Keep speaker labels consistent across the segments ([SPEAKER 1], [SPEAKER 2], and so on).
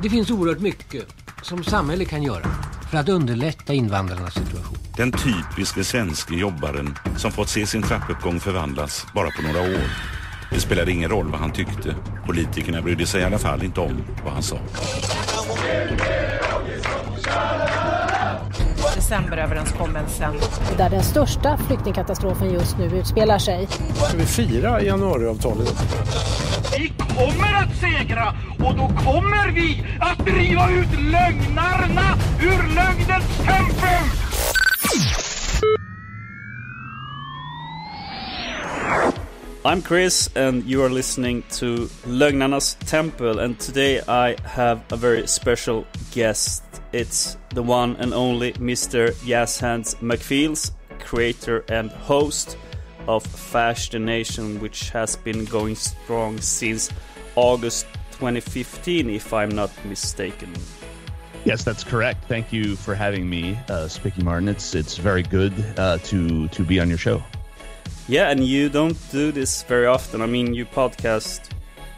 [SPEAKER 1] Det finns oerhört mycket som samhället kan göra för att underlätta invandrarnas situation.
[SPEAKER 2] Den typiska svenska jobbaren som fått se sin trappuppgång förvandlas bara på några år. Det spelade ingen roll vad han tyckte. Politikerna brydde sig i alla fall inte om vad han sa.
[SPEAKER 3] Decemberöverenskommelsen.
[SPEAKER 4] Där den största flyktingkatastrofen just nu utspelar sig.
[SPEAKER 5] Ska vi fira januariavtalet?
[SPEAKER 6] Vi kommer att segra och då kommer vi att driva ut lögnarna ur lögnens tempel!
[SPEAKER 7] I'm Chris and you are listening to Lögnarnas Temple, and today I have a very special guest. It's the one and only Mr. Jazzhands McFeels, creator and host of Fash the Nation, which has been going strong since August 2015, if I'm not mistaken.
[SPEAKER 8] Yes, that's correct. Thank you for having me, Spicky Martin. It's very good to be on your show.
[SPEAKER 7] Yeah, and you don't do this very often. I mean, you podcast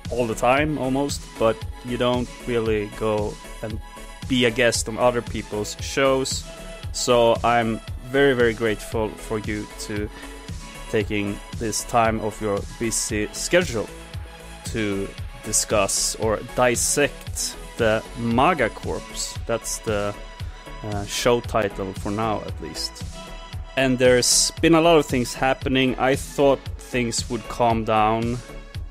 [SPEAKER 7] all the time, almost, but you don't really go and be a guest on other people's shows. So I'm very, very grateful for you to taking this time of your busy schedule to discuss or dissect the MAGA corpse. That's the show title for now, at least. And there's been a lot of things happening. I thought things would calm down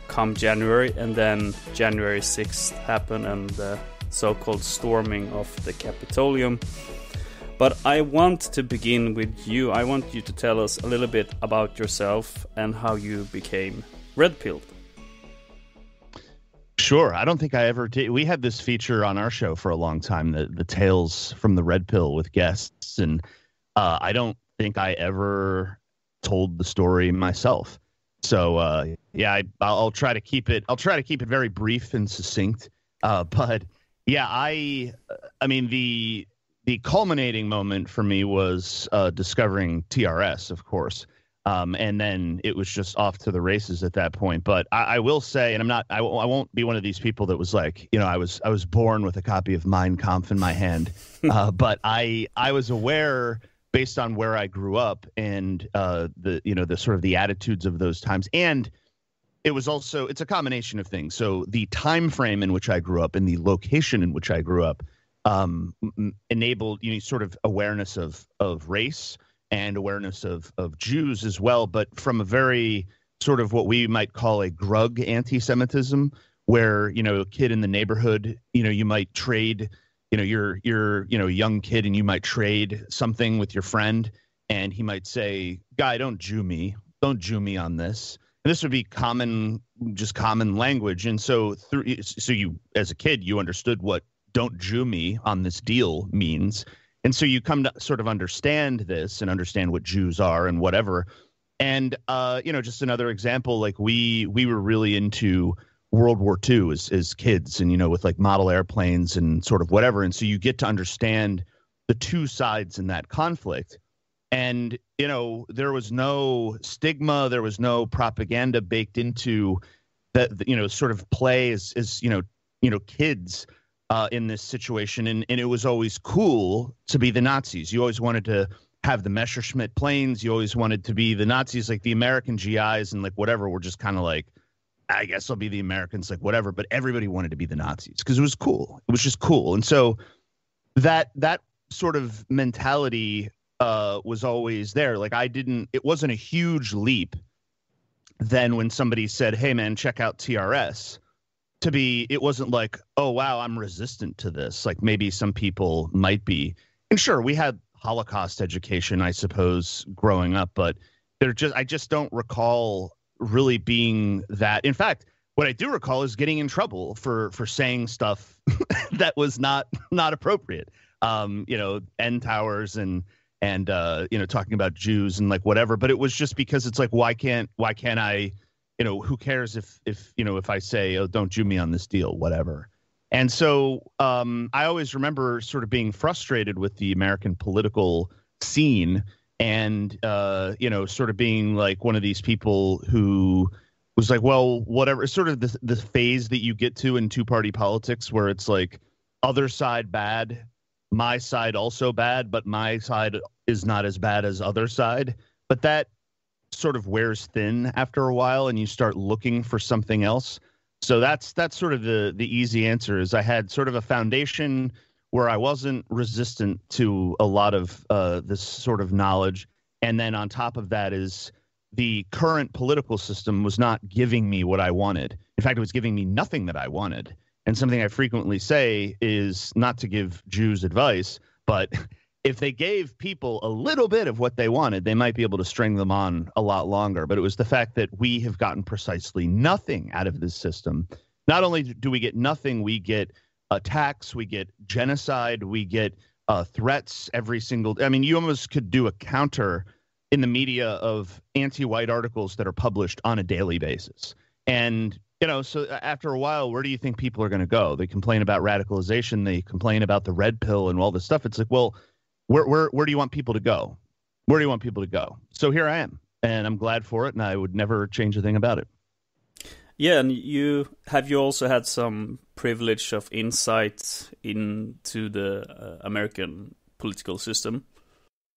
[SPEAKER 7] come January, and then January 6th happened and the so-called storming of the Capitolium. But I want to begin with you. I want you to tell us a little bit about yourself and how you became red-pilled.
[SPEAKER 8] Sure. I don't think I ever did. We had this feature on our show for a long time, the Tales from the Red Pill with guests, and I don't think I ever told the story myself. So yeah, I'll try to keep it. I'll try to keep it very brief and succinct. But yeah, I mean the culminating moment for me was discovering TRS, of course, and then it was just off to the races at that point. But I will say, and I won't be one of these people that was like, you know, I was born with a copy of Mein Kampf in my hand, but I was aware, based on where I grew up and the sort of the attitudes of those times. And it was also, it's a combination of things. So the time frame in which I grew up and the location in which I grew up enabled, you know, sort of awareness of race and awareness of Jews as well, but from a very sort of what we might call a grug anti-Semitism, where, you know, a kid in the neighborhood, you know, you might trade, you know, you're a young kid and you might trade something with your friend and he might say, "Guy, don't Jew me on this." And this would be common language. And so you, as a kid, you understood what "don't Jew me on this deal" means. And so you come to sort of understand this and understand what Jews are and whatever. And, you know, just another example, like we were really into World War II as kids, and, you know, with like model airplanes and sort of whatever. And so you get to understand the two sides in that conflict. And, you know, there was no stigma, there was no propaganda baked into that, you know, sort of play as you know, kids in this situation. And it was always cool to be the Nazis. You always wanted to have the Messerschmitt planes. You always wanted to be the Nazis, like the American GIs and like whatever were just kind of like, I guess I'll be the Americans, like whatever, but everybody wanted to be the Nazis because it was cool. It was just cool. And so that sort of mentality was always there. Like it wasn't a huge leap then when somebody said, "Hey man, check out TRS," it wasn't like, "Oh wow, I'm resistant to this." Like maybe some people might be. And sure, we had Holocaust education, I suppose, growing up, but I just don't recall really being that. In fact, what I do recall is getting in trouble for saying stuff that was not appropriate. You know, end towers and you know, talking about Jews and like whatever. But it was just because it's like, why can't I, you know, who cares if you know, if I say, "Oh, don't Jew me on this deal," whatever. And so I always remember sort of being frustrated with the American political scene. And, you know, sort of being like one of these people who was like, well, whatever, sort of the phase that you get to in two-party politics where it's like, other side bad, my side also bad, but my side is not as bad as other side. But that sort of wears thin after a while, and you start looking for something else. So that's sort of the easy answer. Is I had sort of a foundation where I wasn't resistant to a lot of this sort of knowledge, and then on top of that is the current political system was not giving me what I wanted. In fact, it was giving me nothing that I wanted. And something I frequently say is not to give Jews advice, but if they gave people a little bit of what they wanted, they might be able to string them on a lot longer. But it was the fact that we have gotten precisely nothing out of this system. Not only do we get nothing, we get attacks, we get genocide, we get threats every single – I mean, you almost could do a counter in the media of anti-white articles that are published on a daily basis. And – so after a while, where do you think people are going to go? They complain about radicalization. They complain about the red pill and all this stuff. It's like, well, where do you want people to go? Where do you want people to go? So here I am, and I'm glad for it, and I would never change a thing about it.
[SPEAKER 7] Yeah, and you also had some privilege of insight into the American political system?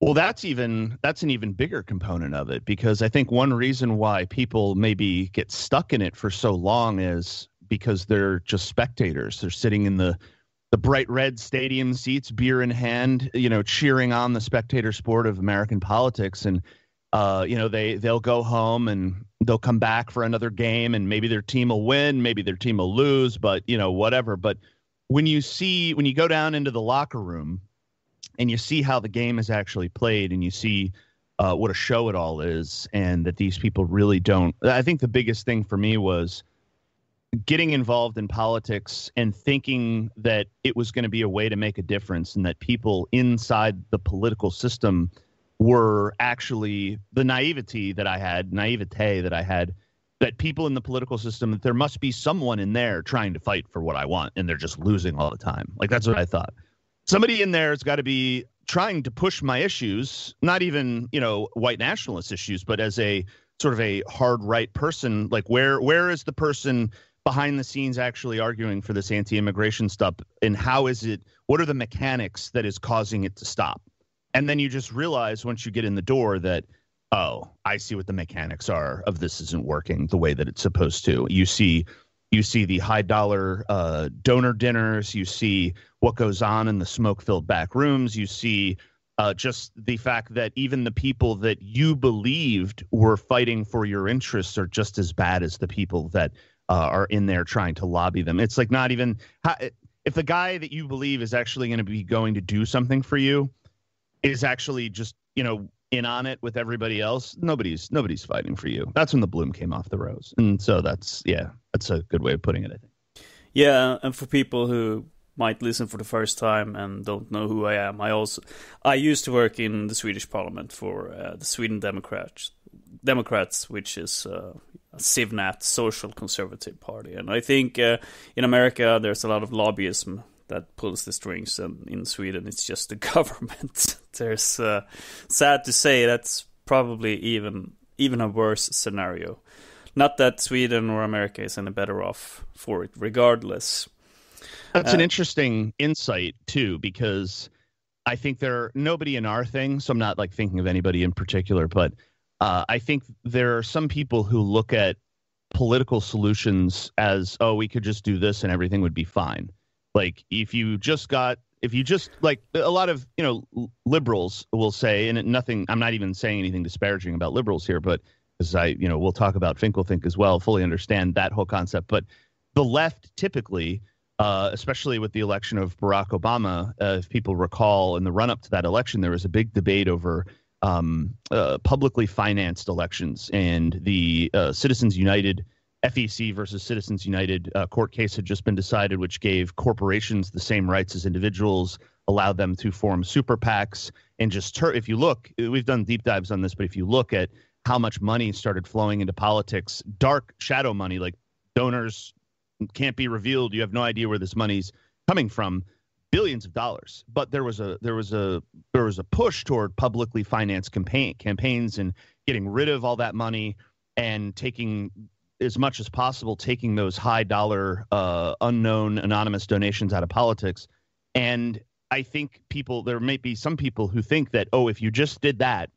[SPEAKER 8] Well, that's an even bigger component of it, because I think one reason why people maybe get stuck in it for so long is because they're just spectators. They're sitting in the bright red stadium seats, beer in hand, cheering on the spectator sport of American politics. And, they'll go home and they'll come back for another game, and maybe their team will win, maybe their team will lose, but, whatever. But when you go down into the locker room, and you see how the game is actually played, and you see what a show it all is, and that these people really don't. I think the biggest thing for me was getting involved in politics and thinking that it was going to be a way to make a difference, and that people inside the political system were actually the naivete that I had, that people in the political system, that there must be someone in there trying to fight for what I want, and they're just losing all the time. Like, that's what I thought. Somebody in there has got to be trying to push my issues, not even, white nationalist issues, but as a sort of a hard right person. Like, where is the person behind the scenes actually arguing for this anti-immigration stuff? And what are the mechanics that is causing it to stop? And then you just realize once you get in the door that, oh, I see what the mechanics are of this isn't working the way that it's supposed to. You see the high dollar donor dinners. You see what goes on in the smoke-filled back rooms. You see just the fact that even the people that you believed were fighting for your interests are just as bad as the people that are in there trying to lobby them. It's like not even if the guy that you believe is actually going to do something for you is actually just, in on it with everybody else, nobody's fighting for you. That's when the bloom came off the rose. And so that's a good way of putting it, I think.
[SPEAKER 7] Yeah, and for people who might listen for the first time and don't know who I am, I used to work in the Swedish parliament for the Sweden Democrats, which is a Sivnat social conservative party. And I think in America there's a lot of lobbyism that pulls the strings, and in Sweden it's just the government. There's sad to say that's probably even a worse scenario. Not that Sweden or America is any better off for it, regardless.
[SPEAKER 8] That's an interesting insight too, because I think nobody in our thing, so I'm not like thinking of anybody in particular, but I think there are some people who look at political solutions as, oh, we could just do this and everything would be fine. Like if you just like a lot of, liberals will say, and I'm not even saying anything disparaging about liberals here, but as we'll talk about Finkelthink as well, fully understand that whole concept. But the left typically, especially with the election of Barack Obama, if people recall, in the run up to that election, there was a big debate over publicly financed elections, and the Citizens United FEC versus Citizens United court case had just been decided, which gave corporations the same rights as individuals, allowed them to form super PACs, and just if you look, we've done deep dives on this, but if you look at how much money started flowing into politics, dark shadow money, like donors can't be revealed, you have no idea where this money's coming from, billions of dollars. But there was a push toward publicly financed campaigns and getting rid of all that money and taking as much as possible taking those high dollar, unknown, anonymous donations out of politics. And I think there may be some people who think that, oh, if you just did that,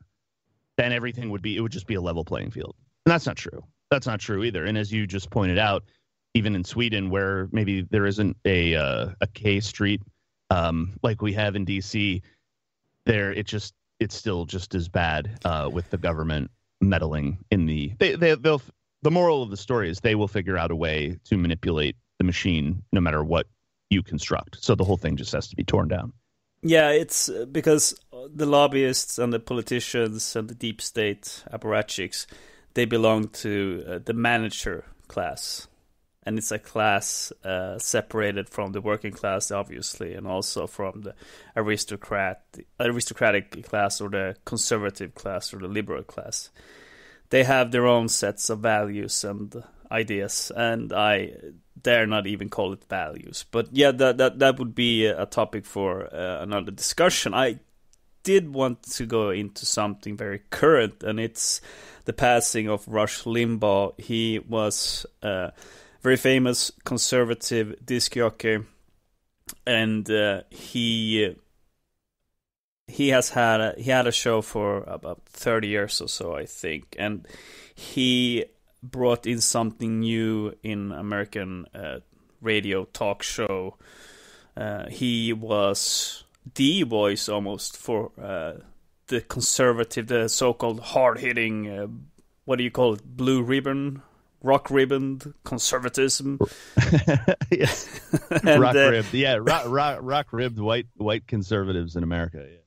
[SPEAKER 8] then it would just be a level playing field. And that's not true. That's not true either. And as you just pointed out, even in Sweden, where maybe there isn't a K Street like we have in D.C., it's still just as bad with the government meddling in the. The moral of the story is they will figure out a way to manipulate the machine no matter what you construct. So the whole thing just has to be torn down.
[SPEAKER 7] Yeah, it's because the lobbyists and the politicians and the deep state apparatchiks, they belong to the manager class. And it's a class separated from the working class, obviously, and also from the aristocratic class or the conservative class or the liberal class. They have their own sets of values and ideas, and I dare not even call it values. But yeah, that would be a topic for another discussion. I did want to go into something very current, and it's the passing of Rush Limbaugh. He was very famous conservative disc jockey, and he had a show for about 30 years or so, I think, and he brought in something new in American radio talk show. He was the voice almost for the conservative, the so-called hard-hitting, what do you call it, blue ribbon, rock ribbon conservatism.
[SPEAKER 8] Yeah. Rock-ribbed, yeah, rock-ribbed white conservatives in America. Yeah.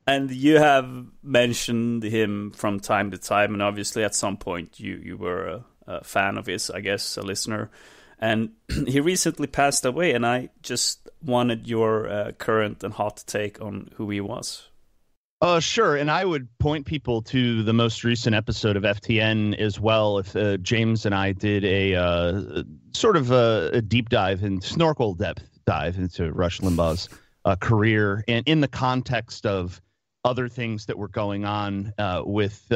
[SPEAKER 7] And you have mentioned him from time to time, and obviously at some point you were a fan of his, I guess, a listener. And he recently passed away, and I just wanted your current and hot take on who he was.
[SPEAKER 8] Sure, and I would point people to the most recent episode of FTN as well. If James and I did a sort of a deep dive and snorkel depth dive into Rush Limbaugh's career, and in the context of other things that were going on with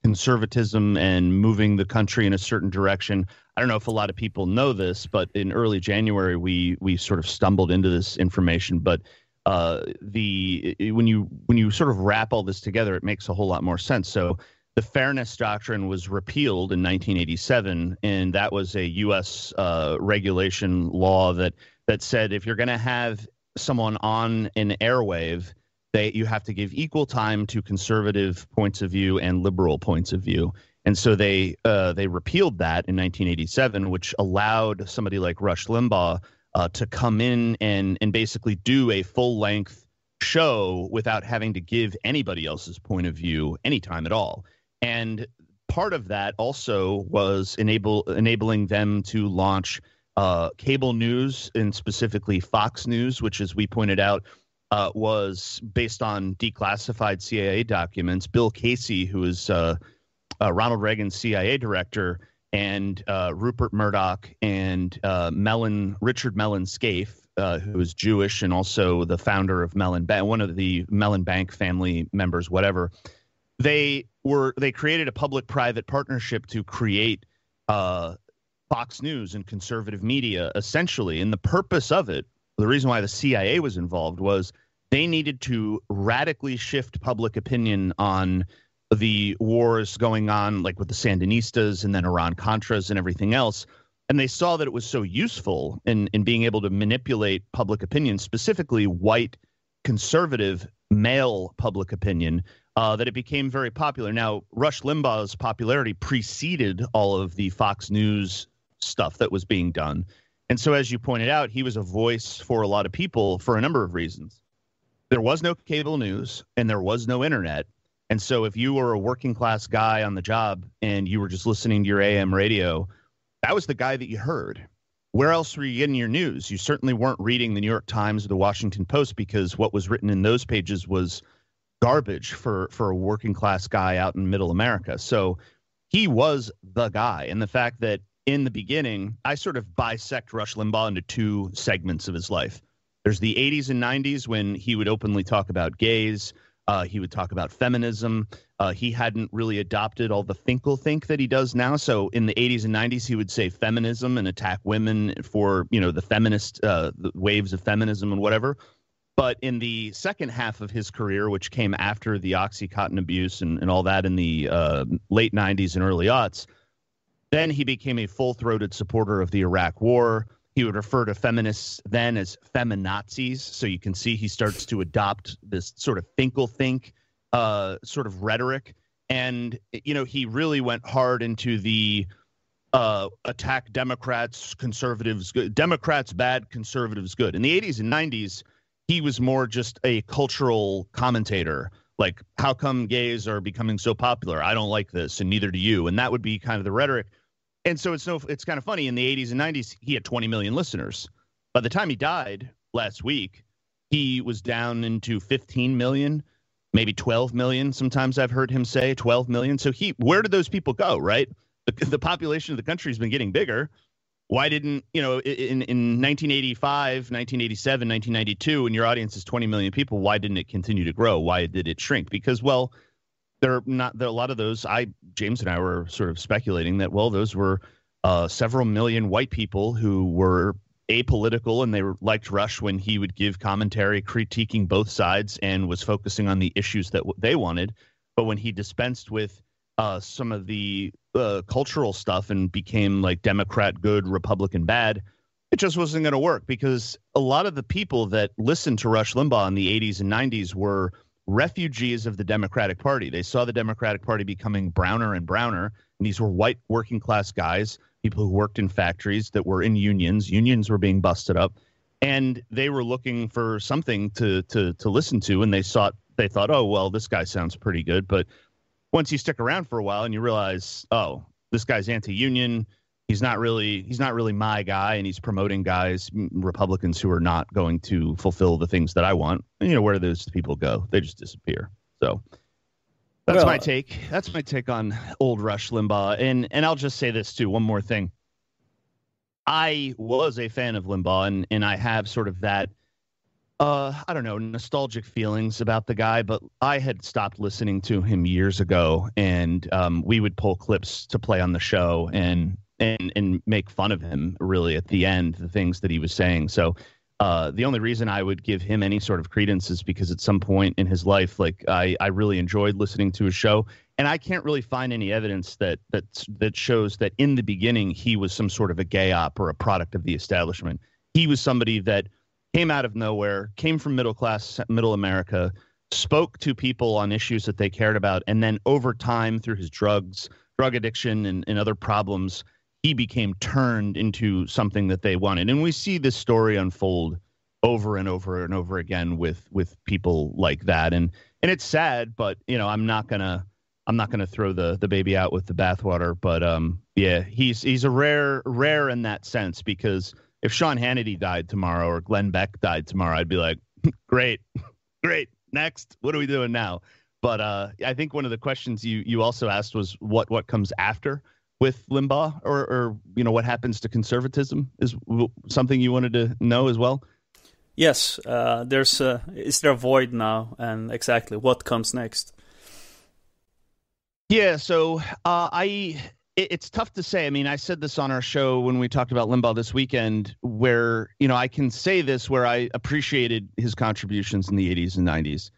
[SPEAKER 8] conservatism and moving the country in a certain direction. I don't know if a lot of people know this, but in early January we sort of stumbled into this information. But when you sort of wrap all this together, it makes a whole lot more sense. So the Fairness Doctrine was repealed in 1987, and that was a U.S. regulation law that said if you're going to have someone on an airwave, you have to give equal time to conservative points of view and liberal points of view. And so they repealed that in 1987, which allowed somebody like Rush Limbaugh to come in and basically do a full-length show without having to give anybody else's point of view anytime at all. And part of that also was enabling them to launch cable news, and specifically Fox News, which, as we pointed out, was based on declassified CIA documents. Bill Casey, who is Ronald Reagan's CIA director, and Rupert Murdoch and Richard Mellon Scaife, who is Jewish and also the founder of Mellon Bank, one of the Mellon Bank family members, whatever. They created a public-private partnership to create Fox News and conservative media, essentially. And the purpose of it, the reason why the CIA was involved, was they needed to radically shift public opinion on the wars going on, like with the Sandinistas and then Iran-Contras and everything else. And they saw that it was so useful in being able to manipulate public opinion, specifically white, conservative, male public opinion, that it became very popular. Now, Rush Limbaugh's popularity preceded all of the Fox News stuff that was being done. And so, as you pointed out, he was a voice for a lot of people for a number of reasons. There was no cable news and there was no internet. And so if you were a working class guy on the job and you were just listening to your AM radio, that was the guy that you heard. Where else were you getting your news? You certainly weren't reading the New York Times or the Washington Post, because what was written in those pages was garbage for a working class guy out in middle America. So he was the guy. And the fact that in the beginning, I sort of bisect Rush Limbaugh into two segments of his life. There's the 80s and 90s when he would openly talk about gays. He would talk about feminism. He hadn't really adopted all the Finkelthink that he does now. So in the 80s and 90s, he would say feminism and attack women for, the feminist the waves of feminism and whatever. But in the second half of his career, which came after the Oxycontin abuse and all that in the late 90s and early aughts, then he became a full-throated supporter of the Iraq War. He would refer to feminists then as feminazis. So you can see he starts to adopt this sort of Finkelthink sort of rhetoric. And, he really went hard into the attack Democrats, conservatives good. Democrats bad, conservatives good. In the 80s and 90s, he was more just a cultural commentator. Like, how come gays are becoming so popular? I don't like this, and neither do you. And that would be kind of the rhetoric. And so it's kind of funny. In the 80s and 90s, he had 20 million listeners. By the time he died last week, he was down into 15 million, maybe 12 million. Sometimes I've heard him say 12 million. So where did those people go, right? The population of the country has been getting bigger. Why didn't, in 1985, 1987, 1992, when your audience is 20 million people, why didn't it continue to grow? Why did it shrink? Because, well, there are a lot of those. James and I were sort of speculating that, well, those were several million white people who were apolitical, and they liked Rush when he would give commentary critiquing both sides and was focusing on the issues that they wanted. But when he dispensed with some of the cultural stuff and became like Democrat good, Republican bad, it just wasn't going to work, because a lot of the people that listened to Rush Limbaugh in the 80s and 90s were refugees of the Democratic Party. They saw the Democratic Party becoming browner and browner, and these were white working class guys, people who worked in factories that were in unions. Unions were being busted up, and they were looking for something to listen to, and they thought, oh, well, this guy sounds pretty good. But once you stick around for a while and you realize, oh, this guy's anti-union, he's not really my guy, and he's promoting guys, Republicans, who are not going to fulfill the things that I want. And, where do those people go? They just disappear. So that's my take. That's my take on old Rush Limbaugh. And I'll just say this too, one more thing. I was a fan of Limbaugh, and I have sort of that, I don't know, nostalgic feelings about the guy, but I had stopped listening to him years ago, and we would pull clips to play on the show and make fun of him, really, at the end, the things that he was saying. So the only reason I would give him any sort of credence is because at some point in his life, like, I really enjoyed listening to his show, and I can't really find any evidence that shows that in the beginning he was some sort of a gay op or a product of the establishment. He was somebody that came out of nowhere, came from middle America, spoke to people on issues that they cared about, and then over time, through his drug addiction and other problems, he became turned into something that they wanted. And we see this story unfold over and over and over again with people like that. And it's sad, but I'm not gonna throw the baby out with the bathwater. But yeah, he's a rare in that sense, because if Sean Hannity died tomorrow or Glenn Beck died tomorrow, I'd be like, great, next. What are we doing now? But I think one of the questions you also asked was what comes after with Limbaugh, or what happens to conservatism, is something you wanted to know as well.
[SPEAKER 7] Yes, is there a void now, and exactly what comes next?
[SPEAKER 8] Yeah, so it's tough to say. I mean, I said this on our show when we talked about Limbaugh this weekend, where, I can say this, where I appreciated his contributions in the 80s and 90s.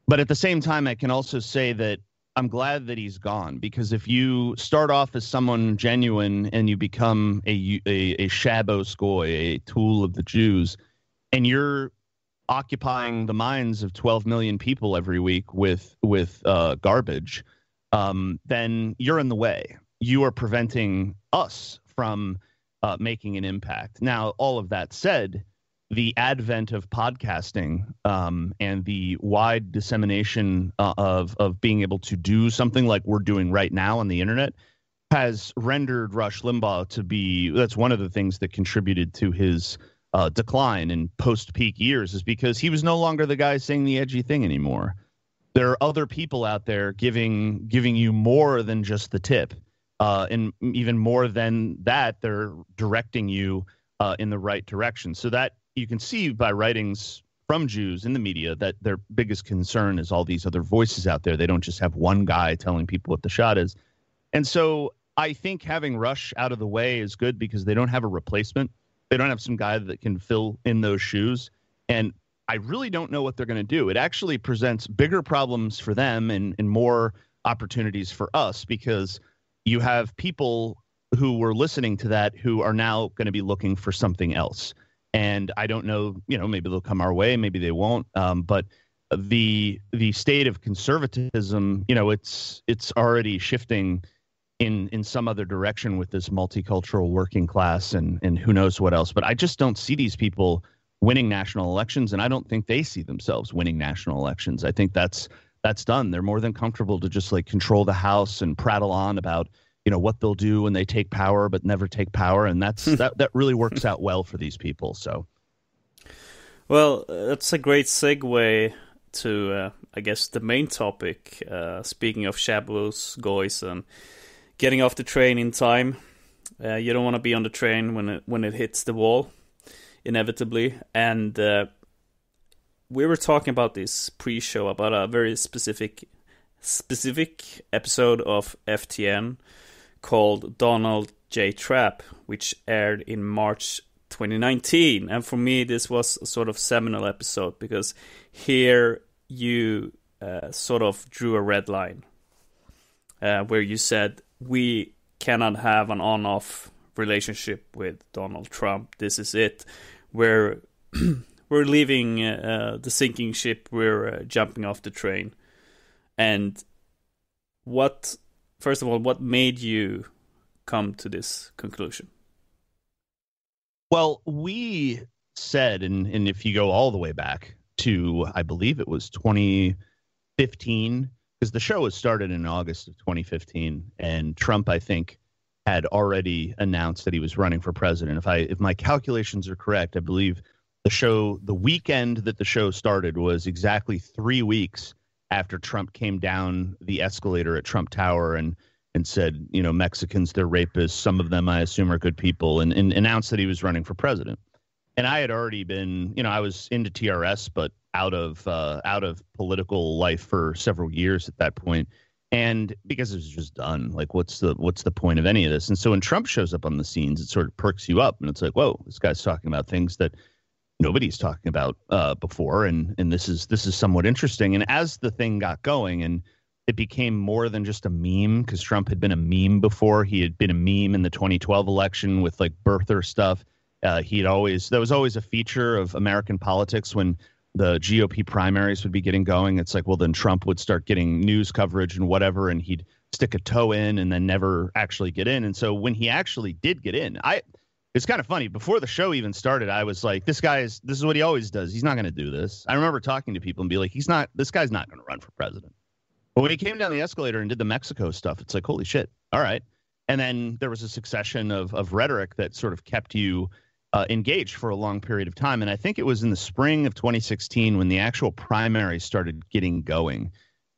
[SPEAKER 8] But at the same time, I can also say that I'm glad that he's gone, because if you start off as someone genuine and you become a shaboskoy, a tool of the Jews, and you're occupying the minds of 12 million people every week with garbage, then you're in the way. You are preventing us from making an impact. Now, all of that said, the advent of podcasting and the wide dissemination of being able to do something like we're doing right now on the internet has rendered Rush Limbaugh to be, that's one of the things that contributed to his decline in post-peak years, is because he was no longer the guy saying the edgy thing anymore. There are other people out there giving you more than just the tip. And even more than that, they're directing you in the right direction. So that you can see by writings from Jews in the media that their biggest concern is all these other voices out there. They don't just have one guy telling people what the shot is. And so I think having Rush out of the way is good because they don't have a replacement. They don't have some guy that can fill in those shoes. And I really don't know what they're going to do. It actually presents bigger problems for them and more opportunities for us because you have people who were listening to that who are now going to be looking for something else. And I don't know, maybe they'll come our way, maybe they won't. But the state of conservatism, it's already shifting in some other direction with this multicultural working class and who knows what else. But I just don't see these people winning national elections, and I don't think they see themselves winning national elections. I think that's done. They're more than comfortable to just like control the House and prattle on about what they'll do when they take power, but never take power, and that really works out well for these people. So,
[SPEAKER 7] well, that's a great segue to I guess the main topic. Speaking of Shabbos, goys, and getting off the train in time, you don't want to be on the train when it hits the wall, inevitably. And we were talking about this pre-show about a very specific episode of FTN called Donald J. Trap, which aired in March 2019. And for me, this was a sort of seminal episode because here you sort of drew a red line where you said, we cannot have an on-off relationship with Donald Trump. This is it. We're leaving the sinking ship. We're jumping off the train. And first of all, what made you come to this conclusion?
[SPEAKER 8] Well, we said, and if you go all the way back to, I believe it was 2015, because the show was started in August of 2015, and Trump, I think, had already announced that he was running for president. If my calculations are correct, I believe the weekend that the show started was exactly 3 weeks after Trump came down the escalator at Trump Tower and said, Mexicans, they're rapists. Some of them, I assume, are good people, and announced that he was running for president. And I had already been, I was into TRS, but out of political life for several years at that point. And because it was just done, like, what's the point of any of this? And so when Trump shows up on the scenes, it sort of perks you up, and it's like, whoa, this guy's talking about things that nobody's talking about before, and this is somewhat interesting. And as the thing got going, and it became more than just a meme, because Trump had been a meme before. He had been a meme in the 2012 election with like birther stuff. That was always a feature of American politics when the GOP primaries would be getting going. It's like, well, then Trump would start getting news coverage and whatever, and he'd stick a toe in and then never actually get in. And so when he actually did get in, it's kind of funny. Before the show even started, I was like, this is what he always does. He's not going to do this. I remember talking to people and be like, this guy's not going to run for president. But when he came down the escalator and did the Mexico stuff, it's like, holy shit. All right. And then there was a succession of rhetoric that sort of kept you engaged for a long period of time. And I think it was in the spring of 2016 when the actual primary started getting going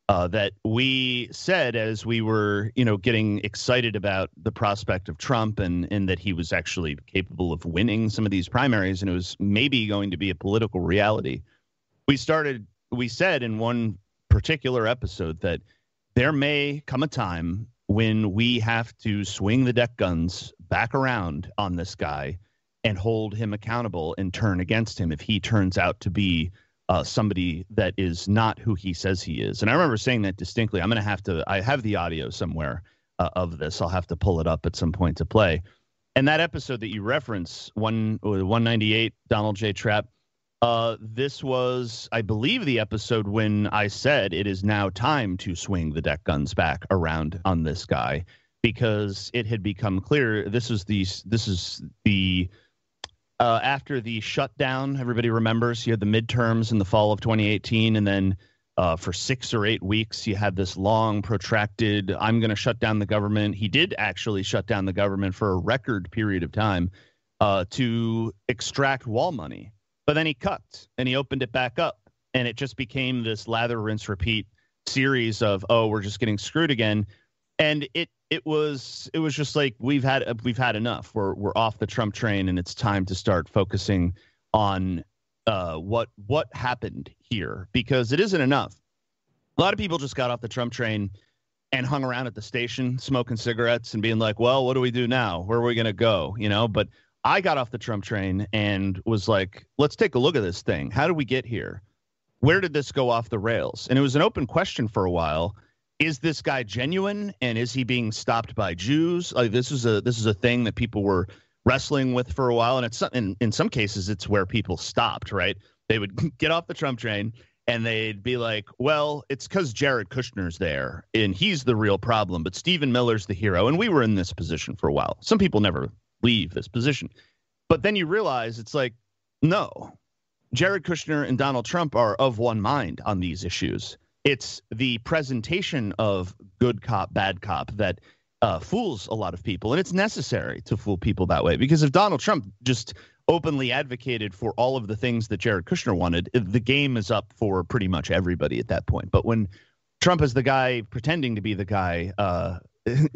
[SPEAKER 8] that we said, as we were, getting excited about the prospect of Trump and that he was actually capable of winning some of these primaries, and it was maybe going to be a political reality. We said in one particular episode that there may come a time when we have to swing the deck guns back around on this guy and hold him accountable and turn against him if he turns out to be somebody that is not who he says he is. And I remember saying that distinctly. I have the audio somewhere of this. I'll have to pull it up at some point to play. And that episode that you reference, 198, Donald J. Trap, this was, I believe, the episode when I said it is now time to swing the deck guns back around on this guy, because it had become clear this is the after the shutdown. Everybody remembers you had the midterms in the fall of 2018, and then for 6 or 8 weeks you had this long protracted, I'm going to shut down the government. He did actually shut down the government for a record period of time to extract wall money. But then he cut and he opened it back up, and it just became this lather, rinse, repeat series of, we're just getting screwed again. And it was just like, we've had enough. We're off the Trump train, and it's time to start focusing on what happened here, because it isn't enough. A lot of people just got off the Trump train and hung around at the station smoking cigarettes and being like, well, what do we do now? Where are we going to go? But I got off the Trump train and was like, let's take a look at this thing. How did we get here? Where did this go off the rails? And it was an open question for a while. Is this guy genuine, and is he being stopped by Jews? Like, this is a thing that people were wrestling with for a while, and it's in some cases it's where people stopped. Right? They would get off the Trump train and they'd be like, well, it's because Jared Kushner's there and he's the real problem, but Stephen Miller's the hero. And we were in this position for a while. Some people never leave this position, but then you realize it's like, no, Jared Kushner and Donald Trump are of one mind on these issues. It's the presentation of good cop, bad cop that fools a lot of people. And it's necessary to fool people that way, because if Donald Trump just openly advocated for all of the things that Jared Kushner wanted, the game is up for pretty much everybody at that point. But when Trump is the guy pretending to be the guy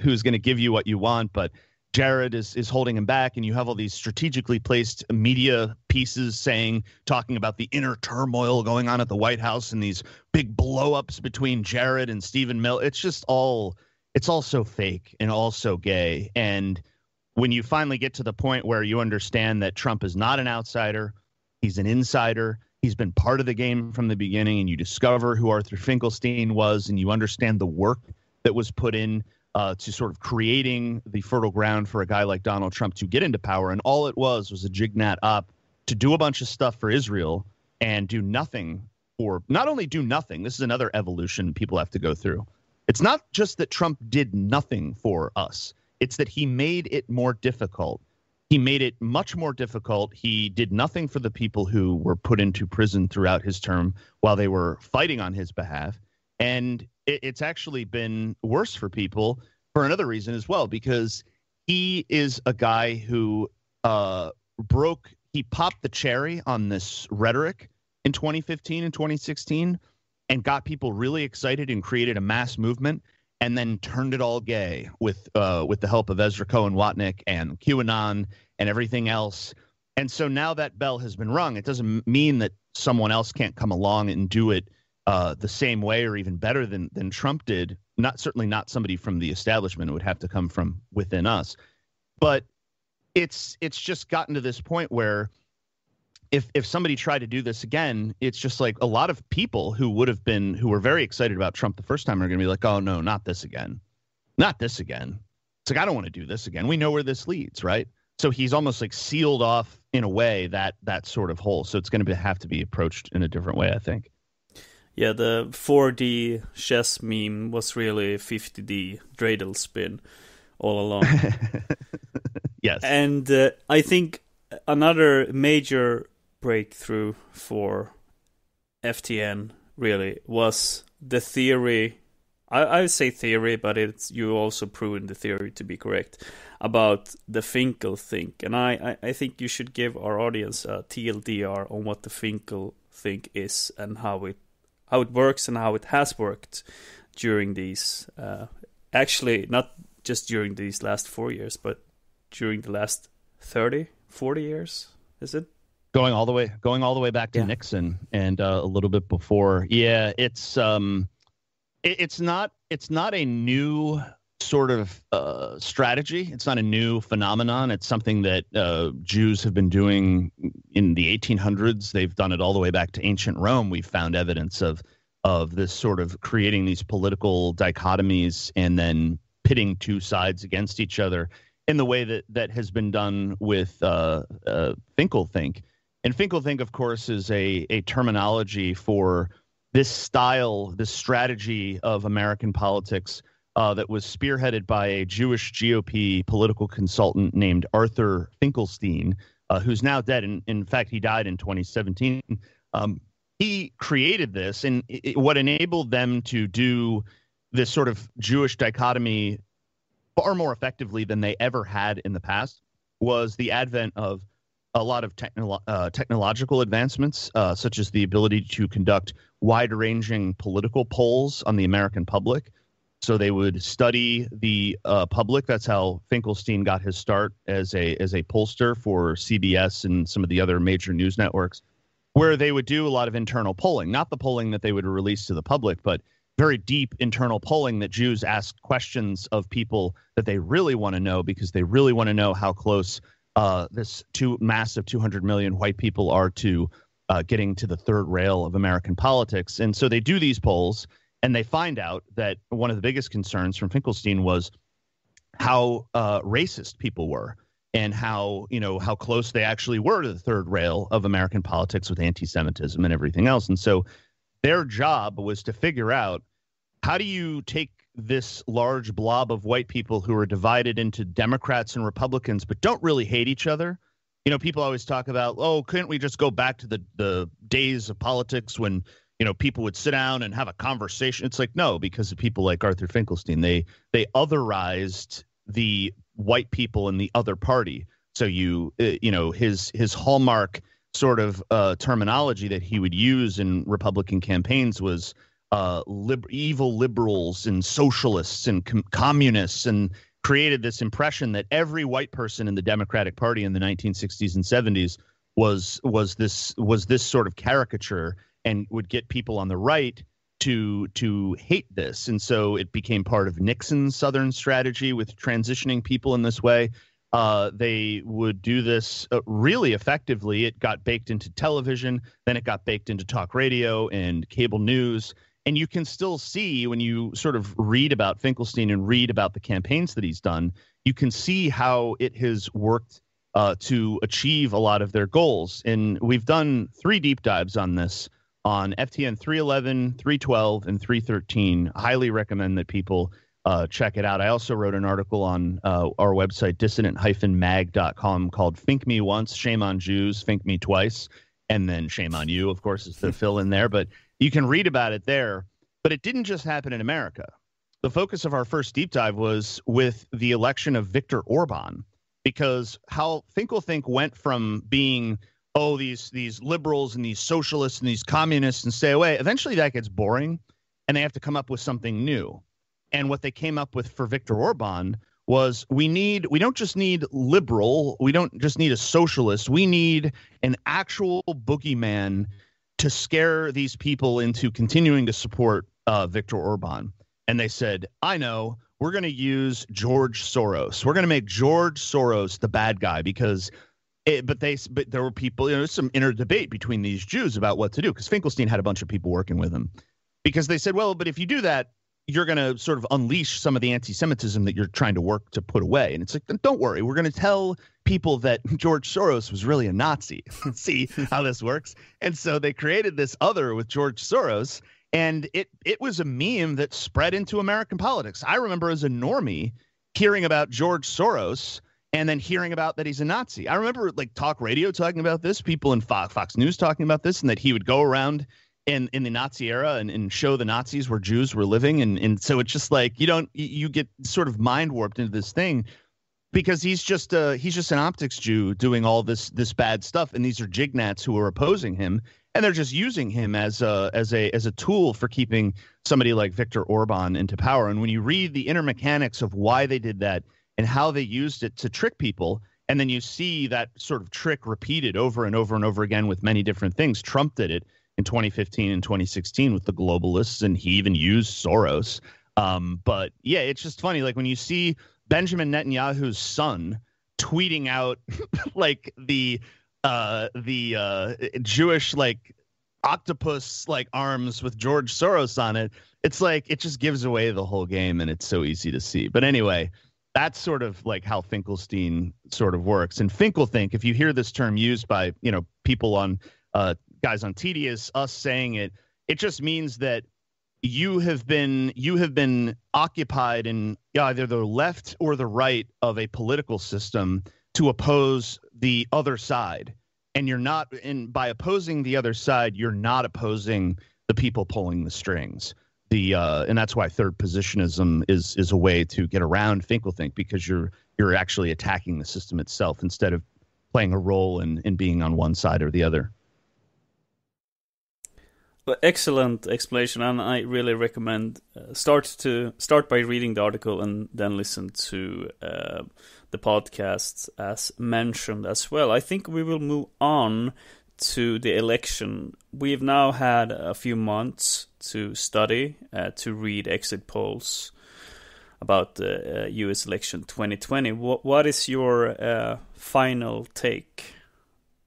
[SPEAKER 8] who's going to give you what you want, but Jared is holding him back, and you have all these strategically placed media pieces talking about the inner turmoil going on at the White House and these big blow-ups between Jared and Stephen Miller. It's all so fake and all so gay. And when you finally get to the point where you understand that Trump is not an outsider, he's an insider, he's been part of the game from the beginning, and you discover who Arthur Finkelstein was, and you understand the work that was put in to sort of creating the fertile ground for a guy like Donald Trump to get into power. And all it was a jignat op to do a bunch of stuff for Israel and do nothing for, not only do nothing, this is another evolution people have to go through. It's not just that Trump did nothing for us. It's that he made it more difficult. He made it much more difficult. He did nothing for the people who were put into prison throughout his term while they were fighting on his behalf. And it's actually been worse for people for another reason as well, because he is a guy who he popped the cherry on this rhetoric in 2015 and 2016 and got people really excited and created a mass movement, and then turned it all gay with the help of Ezra Cohen Watnick and QAnon and everything else. And so now that bell has been rung. It doesn't mean that someone else can't come along and do it the same way or even better than Trump did. Certainly not somebody from the establishment. It would have to come from within us. But it's just gotten to this point where if somebody tried to do this again, it's just like a lot of people who were very excited about Trump the first time are going to be like, oh no, not this again. Not this again. It's like, I don't want to do this again. We know where this leads, right? So he's almost like sealed off in a way that sort of hole. So it's going to have to be approached in a different way, I think.
[SPEAKER 7] Yeah, the 4D chess meme was really 50D dreidel spin all along.
[SPEAKER 8] Yes. And
[SPEAKER 7] I think another major breakthrough for FTN really was the theory. I would say theory, but you also proven the theory to be correct about the Finkel think. And I think you should give our audience a TLDR on what the Finkel think is and how it works and how it has worked during these, actually not just during these last 4 years, but during the last 30, 40 years, is it?
[SPEAKER 8] Going all the way back to Nixon and a little bit before. Yeah, it's not a new sort of strategy. It's not a new phenomenon. It's something that Jews have been doing in the 1800s. They've done it all the way back to ancient Rome. We've found evidence of this sort of creating these political dichotomies and then pitting two sides against each other in the way that has been done with Finkelthink. And Finkelthink, of course, is a terminology for this style, this strategy of American politics that was spearheaded by a Jewish GOP political consultant named Arthur Finkelstein, who's now dead. And in fact, he died in 2017. He created this, and what enabled them to do this sort of Jewish dichotomy far more effectively than they ever had in the past was the advent of a lot of technological advancements, such as the ability to conduct wide-ranging political polls on the American public. So they would study the public. That's how Finkelstein got his start as a pollster for CBS and some of the other major news networks. where they would do a lot of internal polling, not the polling that they would release to the public, but very deep internal polling that Jews ask questions of people that they really want to know, because they really want to know how close this massive 200 million white people are to getting to the third rail of American politics. And so they do these polls, and they find out that one of the biggest concerns from Finkelstein was how racist people were, and how close they actually were to the third rail of American politics with anti-Semitism and everything else. And so their job was to figure out, how do you take this large blob of white people who are divided into Democrats and Republicans but don't really hate each other? People always talk about, oh, couldn't we just go back to the days of politics when people would sit down and have a conversation? It's like, no, because of people like Arthur Finkelstein, they otherized the white people in the other party. So his hallmark sort of terminology that he would use in Republican campaigns was evil liberals and socialists and communists, and created this impression that every white person in the Democratic Party in the 1960s and 70s was this sort of caricature, and would get people on the right to hate this. And so it became part of Nixon's Southern strategy with transitioning people in this way. They would do this really effectively. It got baked into television, then it got baked into talk radio and cable news. And you can still see, when you sort of read about Finkelstein and read about the campaigns that he's done, you can see how it has worked to achieve a lot of their goals. And we've done 3 deep dives on this on FTN 311, 312, and 313. Highly recommend that people check it out. I also wrote an article on our website, dissident-mag.com, called Think Me Once, Shame on Jews, Think Me Twice, and then Shame on You, of course, is the fill in there. But you can read about it there. But it didn't just happen in America. The focus of our first deep dive was with the election of Viktor Orban, because how Finkelthink went from being, oh, these liberals and these socialists and these communists and stay away. Eventually that gets boring, and they have to come up with something new. And what they came up with for Viktor Orban was, we don't just need liberal, we don't just need a socialist, we need an actual boogeyman to scare these people into continuing to support Viktor Orban. And they said, I know, we're going to use George Soros. We're going to make George Soros the bad guy, because but there were people, some inner debate between these Jews about what to do, because Finkelstein had a bunch of people working with him, because they said, well, but if you do that, you're going to sort of unleash some of the anti-Semitism that you're trying to work to put away. And it's like, don't worry, we're going to tell people that George Soros was really a Nazi. See how this works. And so they created this other with George Soros, and it was a meme that spread into American politics. I remember as a normie hearing about George Soros and then hearing about that he's a Nazi. I remember like talk radio talking about this, people in Fox News talking about this, and that he would go around in the Nazi era and show the Nazis where Jews were living. And so it's just like, you get sort of mind warped into this thing, because he's just an optics Jew doing all this bad stuff. And these are jignats who are opposing him, and they're just using him as a tool for keeping somebody like Viktor Orban into power. And when you read the inner mechanics of why they did that and how they used it to trick people, and then you see that sort of trick repeated over and over and over again with many different things. Trump did it in 2015 and 2016 with the globalists, and he even used Soros. But yeah, it's just funny. Like when you see Benjamin Netanyahu's son tweeting out like the Jewish like octopus like arms with George Soros on it, it's like it just gives away the whole game, and it's so easy to see. But anyway, that's sort of like how Finkelstein sort of works. And Finkelthink, if you hear this term used by people on guys on Tedious, us saying it just means that you have been occupied in either the left or the right of a political system to oppose the other side. And you're not, and by opposing the other side, you're not opposing the people pulling the strings. And that's why third positionism is a way to get around Finkelthink, because you're actually attacking the system itself instead of playing a role in being on one side or the other.
[SPEAKER 7] Well, excellent explanation, and I really recommend start by reading the article and then listen to the podcast as mentioned as well. I think we will move on to the election. We've now had a few months to study, to read exit polls about the U.S. election 2020. What is your final take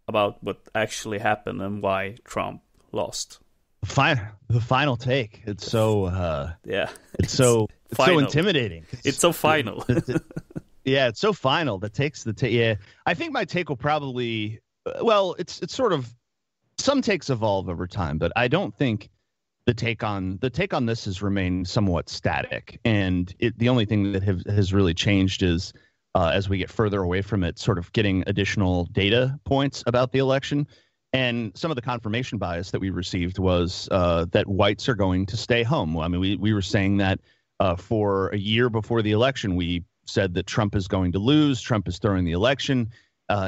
[SPEAKER 7] about what actually happened and why Trump lost?
[SPEAKER 8] The final take. It's so It's so intimidating.
[SPEAKER 7] It's so final.
[SPEAKER 8] Yeah, it's so final. That takes the take. Yeah, I think my take will probably. Well, it's sort of, some takes evolve over time, but I don't think the take on this has remained somewhat static. And the only thing that has really changed is as we get further away from it, sort of getting additional data points about the election. And some of the confirmation bias that we received was that whites are going to stay home. I mean, we were saying that for a year before the election, we said that Trump is going to lose. Trump is throwing the election.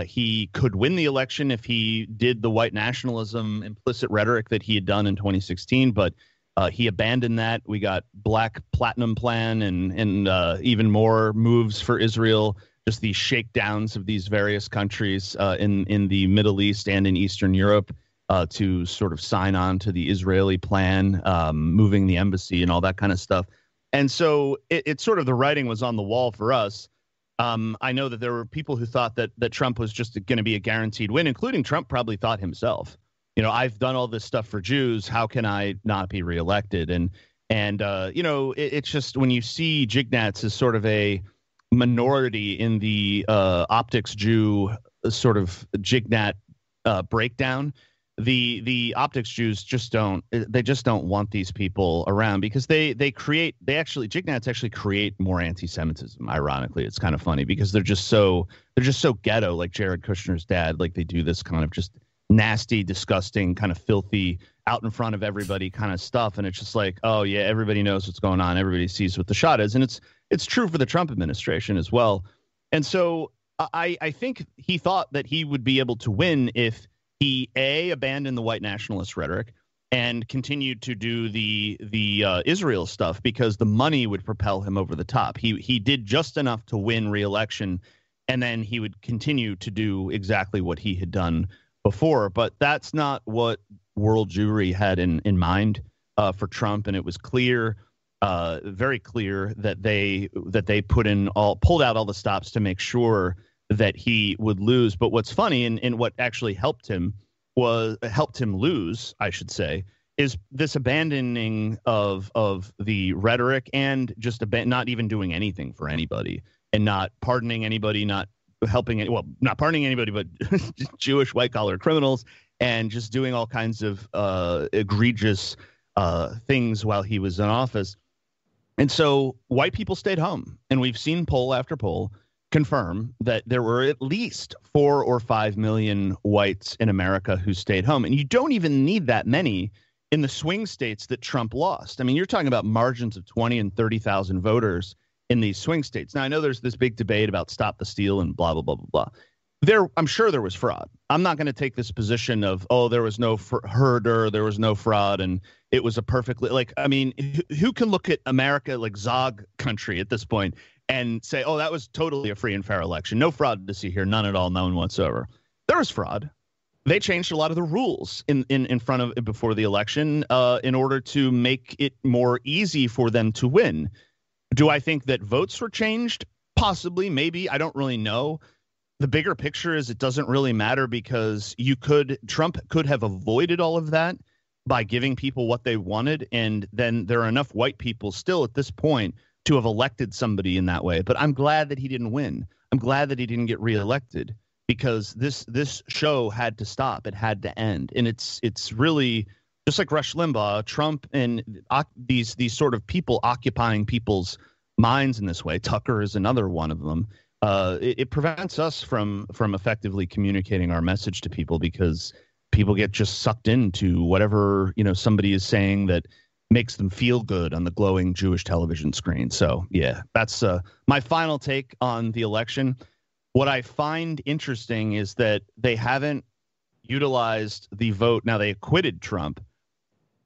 [SPEAKER 8] He could win the election if he did the white nationalism implicit rhetoric that he had done in 2016, but he abandoned that. We got Black Platinum Plan and even more moves for Israel, just these shakedowns of these various countries in the Middle East and in Eastern Europe to sort of sign on to the Israeli plan, moving the embassy and all that kind of stuff. And so it's sort of the writing was on the wall for us. I know that there were people who thought that Trump was just going to be a guaranteed win, including Trump probably thought himself. You know, I've done all this stuff for Jews. How can I not be reelected? And you know, it's just when you see Jignats as sort of a minority in the optics Jew sort of Jignat breakdown, the optics Jews just don't want these people around because Jignats actually create more anti-Semitism. Ironically, it's kind of funny because they're just so ghetto, like Jared Kushner's dad. Like they do this kind of just nasty, disgusting, kind of filthy, out in front of everybody kind of stuff, and it's just like, oh yeah, everybody knows what's going on, everybody sees what the shot is, and it's true for the Trump administration as well. And so I think he thought that he would be able to win if he abandoned the white nationalist rhetoric and continued to do the Israel stuff because the money would propel him over the top. He did just enough to win re-election, and then he would continue to do exactly what he had done before. But that's not what world Jewry had in mind for Trump, and it was clear, very clear, that they pulled out all the stops to make sure that he would lose. But what's funny and what actually helped him lose, I should say, is this abandoning of the rhetoric and just not even doing anything for anybody and not pardoning anybody, not pardoning anybody, but Jewish white collar criminals, and just doing all kinds of egregious things while he was in office. And so white people stayed home, and we've seen poll after poll confirm that there were at least 4 or 5 million whites in America who stayed home. And you don't even need that many in the swing states that Trump lost. I mean, you're talking about margins of 20 and 30,000 voters in these swing states. Now, I know there's this big debate about stop the steal and blah, blah, blah, blah, blah. I'm sure there was fraud. I'm not going to take this position of, there was no herder, there was no fraud, and it was a perfectly, who can look at America like Zog country at this point and say, that was totally a free and fair election. No fraud to see here, none at all, none whatsoever. There was fraud. They changed a lot of the rules in front of before the election in order to make it more easy for them to win. Do I think that votes were changed? Possibly, maybe. I don't really know. The bigger picture is it doesn't really matter because Trump could have avoided all of that by giving people what they wanted, and then there are enough white people still at this point to have elected somebody in that way. But I'm glad that he didn't win. I'm glad that he didn't get reelected because this show had to stop. It had to end. And it's really just like Rush Limbaugh, Trump, and these sort of people occupying people's minds in this way. Tucker is another one of them. It prevents us from effectively communicating our message to people because people get just sucked into whatever somebody is saying that makes them feel good on the glowing Jewish television screen. So, yeah, that's my final take on the election. What I find interesting is that they haven't utilized the vote. Now, they acquitted Trump,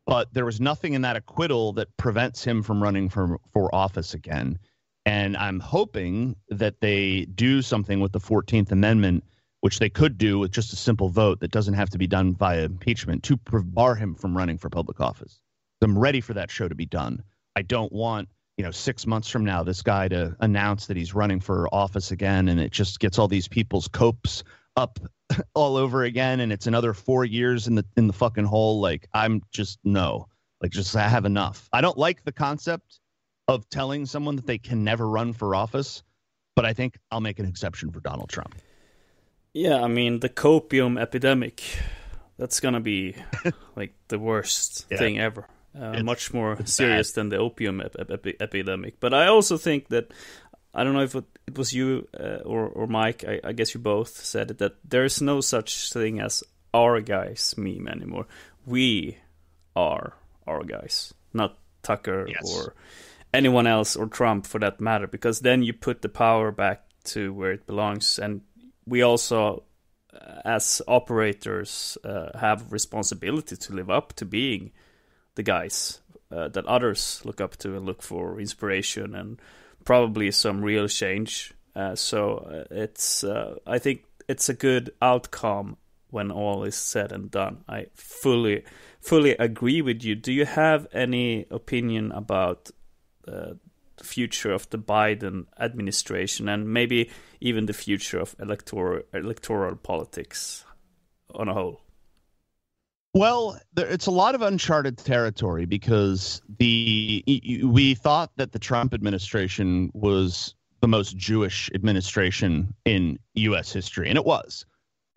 [SPEAKER 8] but there was nothing in that acquittal that prevents him from running for office again. And I'm hoping that they do something with the 14th Amendment which they could do with just a simple vote that doesn't have to be done via impeachment, to bar him from running for public office. I'm ready for that show to be done. I don't want, 6 months from now, this guy to announce that he's running for office again, and it just gets all these people's copes up all over again, and it's another 4 years in the fucking hole. Like, I'm just, no. Like, just I have enough. I don't like the concept of telling someone that they can never run for office, but I think I'll make an exception for Donald Trump.
[SPEAKER 7] Yeah, I mean, the copium epidemic, that's going to be like the worst thing ever. Much more serious than the opium epidemic. But I also think that, I don't know if it was you or Mike, I guess you both said it, that there's no such thing as our guys meme anymore. We are our guys, not Tucker or anyone else, or Trump for that matter, because then you put the power back to where it belongs. And we also, as operators, have responsibility to live up to being the guys that others look up to and look for inspiration and probably some real change. So it's I think it's a good outcome when all is said and done. I fully agree with you. Do you have any opinion about the future of the Biden administration and maybe even the future of electoral politics on a whole?
[SPEAKER 8] Well, it's a lot of uncharted territory because we thought that the Trump administration was the most Jewish administration in U.S. history, and it was.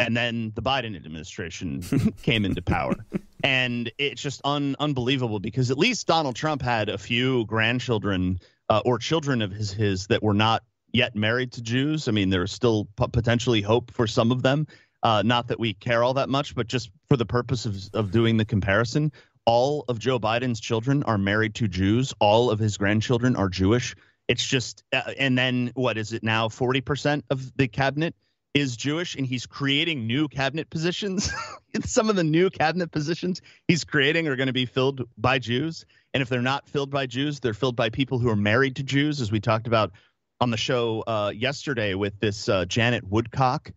[SPEAKER 8] And then the Biden administration came into power. And it's just unbelievable because at least Donald Trump had a few grandchildren or children of his that were not yet married to Jews. I mean, there's still potentially hope for some of them. Not that we care all that much, but just for the purpose of doing the comparison, all of Joe Biden's children are married to Jews. All of his grandchildren are Jewish. It's just and then what is it now? 40% of the cabinet is Jewish, and he's creating new cabinet positions. Some of the new cabinet positions he's creating are going to be filled by Jews. And if they're not filled by Jews, they're filled by people who are married to Jews, as we talked about on the show yesterday with this Janet Woodcock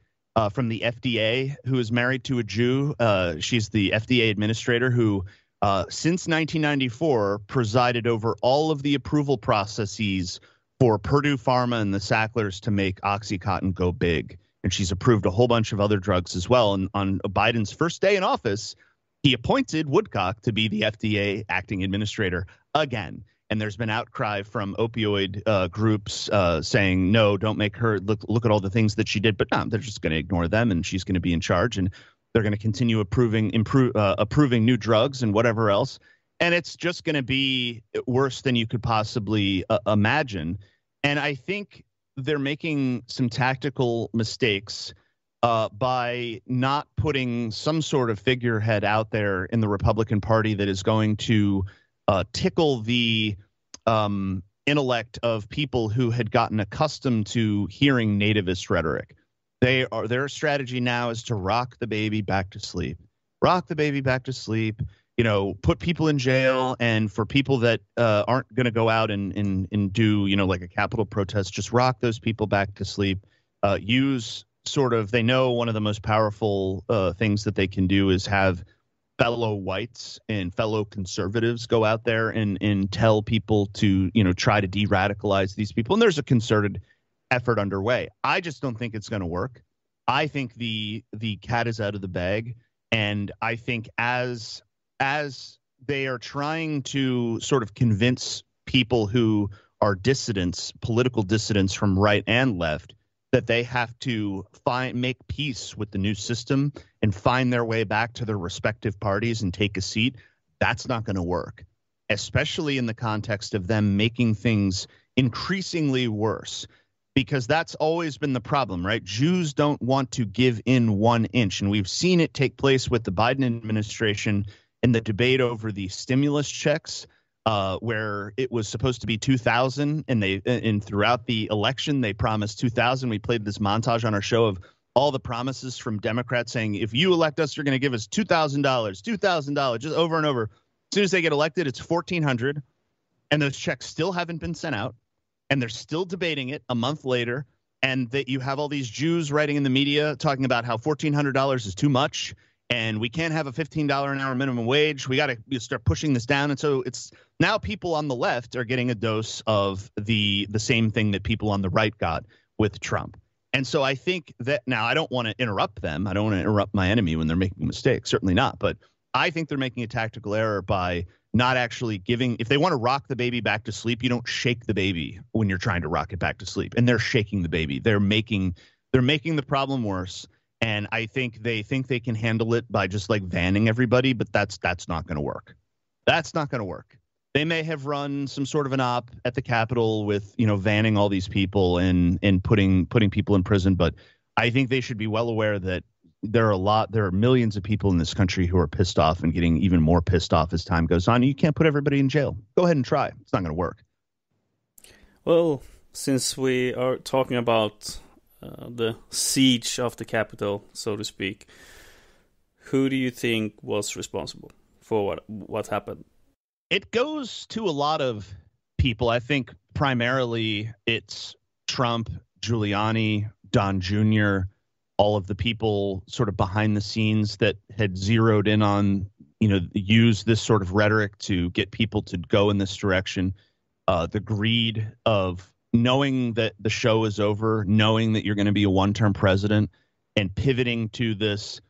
[SPEAKER 8] from the FDA, who is married to a Jew. She's the FDA administrator who, since 1994, presided over all of the approval processes for Purdue Pharma and the Sacklers to make OxyContin go big. And she's approved a whole bunch of other drugs as well. And on Biden's first day in office, he appointed Woodcock to be the FDA acting administrator again. And there's been outcry from opioid groups saying, no, don't make her look at all the things that she did. But no, they're just going to ignore them, and she's going to be in charge. And they're going to continue approving new drugs and whatever else. And it's just going to be worse than you could possibly imagine. And I think they're making some tactical mistakes by not putting some sort of figurehead out there in the Republican Party that is going to tickle the intellect of people who had gotten accustomed to hearing nativist rhetoric. Their strategy now is to rock the baby back to sleep. Rock the baby back to sleep. Put people in jail, and for people that aren't going to go out and do, like a Capitol protest, just rock those people back to sleep. They know one of the most powerful things that they can do is have fellow whites and fellow conservatives go out there and tell people to, try to de-radicalize these people. And there's a concerted effort underway. I just don't think it's going to work. I think the cat is out of the bag. And I think as they are trying to sort of convince people who are dissidents, political dissidents from right and left, that they have to make peace with the new system and find their way back to their respective parties and take a seat, that's not going to work, especially in the context of them making things increasingly worse, because that's always been the problem, right? Jews don't want to give in 1 inch, and we've seen it take place with the Biden administration in the debate over the stimulus checks, where it was supposed to be 2,000, and throughout the election they promised 2,000. We played this montage on our show of all the promises from Democrats saying, if you elect us, you're going to give us $2,000, just over and over. As soon as they get elected, it's $1,400, and those checks still haven't been sent out, and they're still debating it a month later. and that you have all these Jews writing in the media talking about how $1,400 is too much and we can't have a $15 an hour minimum wage. We got to start pushing this down. And so it's now people on the left are getting a dose of the same thing that people on the right got with Trump. And so I think that now I don't want to interrupt them. I don't want to interrupt my enemy when they're making a mistake. Certainly not. But I think they're making a tactical error by not actually giving. If they want to rock the baby back to sleep, you don't shake the baby when you're trying to rock it back to sleep. And they're shaking the baby. They're making the problem worse. And I think they can handle it by just like vanning everybody. But that's not going to work. That's not going to work. They may have run some sort of an op at the Capitol with, vanning all these people and putting people in prison. But I think they should be well aware that there are millions of people in this country who are pissed off and getting even more pissed off as time goes on. You can't put everybody in jail. Go ahead and try. It's not going to work.
[SPEAKER 7] Well, since we are talking about the siege of the Capitol, so to speak, who do you think was responsible for what happened?
[SPEAKER 8] It goes to a lot of people. I think primarily it's Trump, Giuliani, Don Jr., all of the people sort of behind the scenes that had zeroed in on, use this sort of rhetoric to get people to go in this direction. The greed of knowing that the show is over, knowing that you're going to be a one-term president and pivoting to this,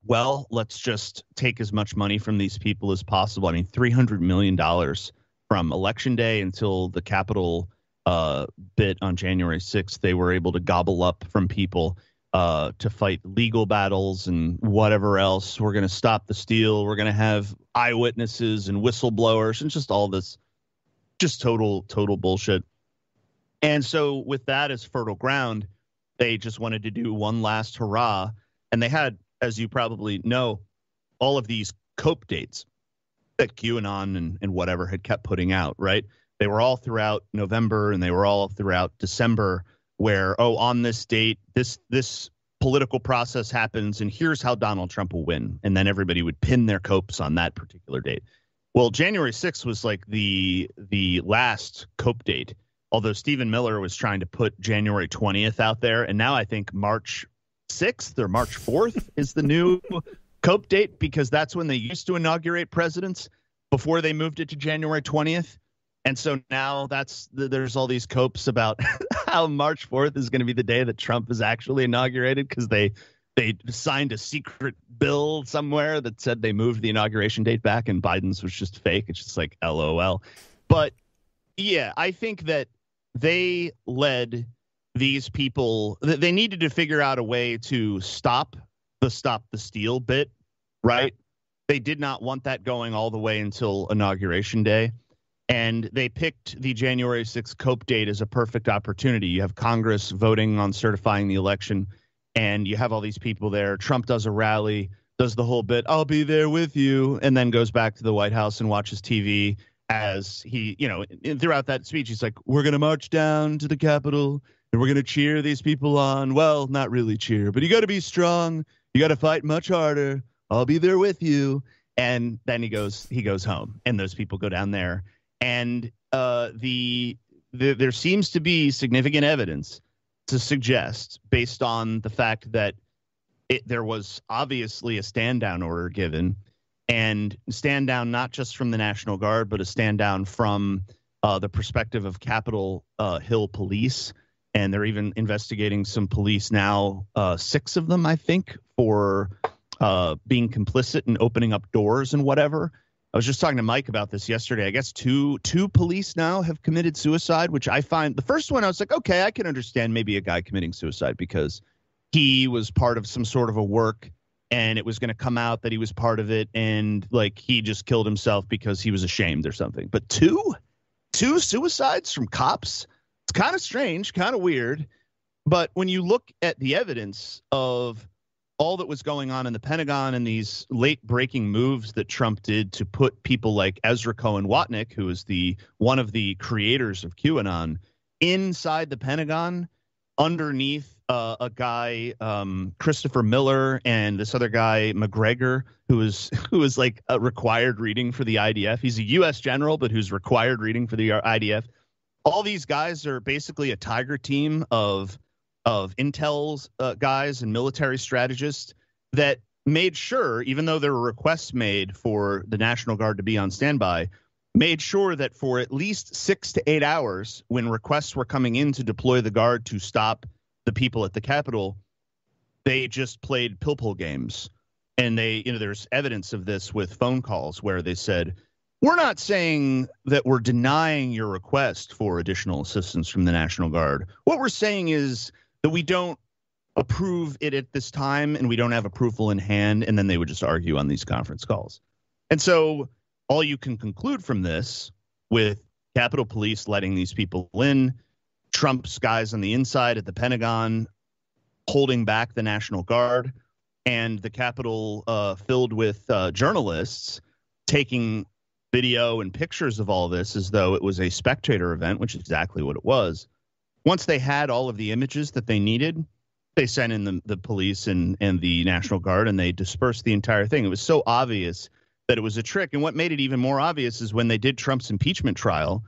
[SPEAKER 8] well, let's just take as much money from these people as possible. I mean, $300 million from Election Day until the Capitol bit on January 6th, they were able to gobble up from people to fight legal battles and whatever else. We're going to stop the steal. We're going to have eyewitnesses and whistleblowers and just all this just total bullshit. And so with that as fertile ground, they just wanted to do one last hurrah. And they had, as you probably know, all of these cope dates that QAnon and whatever had kept putting out, right? They were all throughout November and they were all throughout December where, on this date, this political process happens and here's how Donald Trump will win. And then everybody would pin their copes on that particular date. Well, January 6th was like the last cope date, although Stephen Miller was trying to put January 20th out there. And now I think March 6th or March 4th is the new cope date because that's when they used to inaugurate presidents before they moved it to January 20th. And so now there's all these copes about how March 4th is going to be the day that Trump is actually inaugurated because they signed a secret bill somewhere that said they moved the inauguration date back and Biden's was just fake. It's just like LOL. But yeah, I think that they led these people. They needed to figure out a way to stop the steal bit, right? They did not want that going all the way until Inauguration Day. And they picked the January 6th cope date as a perfect opportunity. You have Congress voting on certifying the election, and you have all these people there. Trump does a rally, does the whole bit, I'll be there with you, and then goes back to the White House and watches TV as he, throughout that speech, he's like, we're going to march down to the Capitol, and we're going to cheer these people on. Well, not really cheer, but you got to be strong. You got to fight much harder. I'll be there with you. And then he goes home, and those people go down there. And there seems to be significant evidence to suggest, based on the fact that there was obviously a stand down order given, and stand down not just from the National Guard, but a stand down from the perspective of Capitol Hill police. And they're even investigating some police now, 6 of them, I think, for being complicit in opening up doors and whatever. I was just talking to Mike about this yesterday. I guess two police now have committed suicide, which I find the first one I was like, okay, I can understand maybe a guy committing suicide because he was part of some sort of a work and it was going to come out that he was part of it. And like he just killed himself because he was ashamed or something. But two suicides from cops. It's kind of strange, kind of weird. But when you look at the evidence of all that was going on in the Pentagon and these late breaking moves that Trump did to put people like Ezra Cohen Watnick, who is one of the creators of QAnon, inside the Pentagon, underneath a guy, Christopher Miller, and this other guy, McGregor, who is like a required reading for the IDF. He's a U.S. general, but who's required reading for the IDF. All these guys are basically a tiger team of of intel's guys and military strategists that made sure, even though there were requests made for the National Guard to be on standby, made sure that for at least 6 to 8 hours, when requests were coming in to deploy the Guard to stop the people at the Capitol, they just played pill games. And there's evidence of this with phone calls where they said, we're not saying that we're denying your request for additional assistance from the National Guard. What we're saying is that we don't approve it at this time and we don't have approval in hand. And then they would just argue on these conference calls. And so all you can conclude from this, with Capitol Police letting these people in, Trump's guys on the inside at the Pentagon holding back the National Guard, and the Capitol filled with journalists taking video and pictures of all this as though it was a spectator event, which is exactly what it was. Once they had all of the images that they needed, they sent in the police and the National Guard, and they dispersed the entire thing. It was so obvious that it was a trick. And what made it even more obvious is when they did Trump's impeachment trial,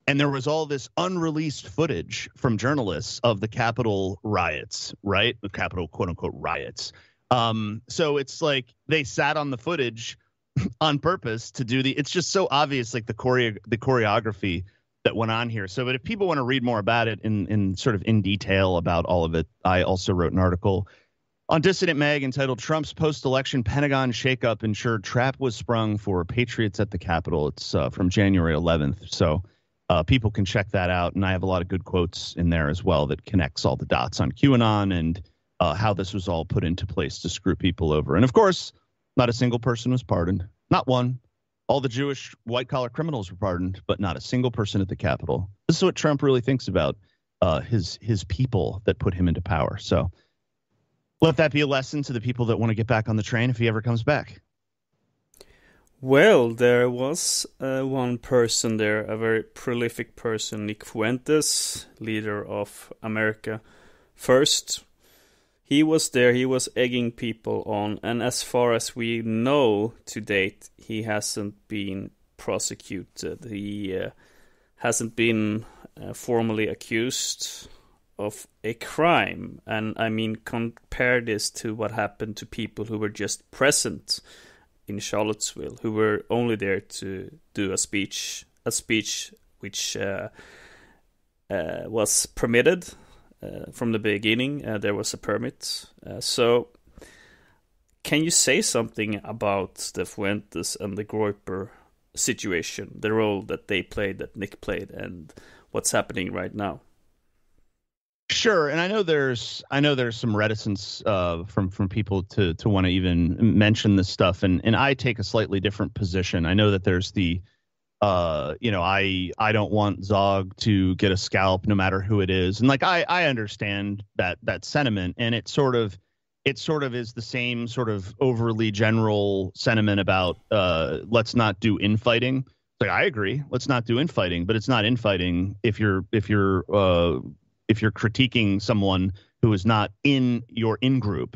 [SPEAKER 8] and there was all this unreleased footage from journalists of the Capitol riots, right? The Capitol, quote unquote, riots. So it's like they sat on the footage on purpose to do it's just so obvious, like the choreography that went on here. So, but if people want to read more about it in sort of in detail about all of it, I also wrote an article on Dissident Mag entitled "Trump's Post-Election Pentagon Shakeup Ensured Trap Was Sprung for Patriots at the Capitol." It's from January 11th. So people can check that out. And I have a lot of good quotes in there as well that connects all the dots on QAnon and how this was all put into place to screw people over. And of course, not a single person was pardoned. Not one. All the Jewish white-collar criminals were pardoned, but not a single person at the Capitol. This is what Trump really thinks about his people that put him into power. So let that be a lesson to the people that want to get back on the train if he ever comes back.
[SPEAKER 7] Well, there was one person there, a very prolific person, Nick Fuentes, leader of America First. He was there, he was egging people on, and as far as we know to date, he hasn't been prosecuted. He hasn't been formally accused of a crime. And I mean, compare this to what happened to people who were just present in Charlottesville, who were only there to do a speech which was permitted. From the beginning, there was a permit. So can you say something about the Fuentes and the Groyper situation, the role that they played, that Nick played, and what's happening right now?
[SPEAKER 8] Sure, and I know there's some reticence from people to want to even mention this stuff, and I take a slightly different position. I know that there's the I don't want Zog to get a scalp no matter who it is. And like, I understand that sentiment, and it sort of is the same sort of overly general sentiment about let's not do infighting. Like, I agree, let's not do infighting, but it's not infighting if you're critiquing someone who is not in your in-group.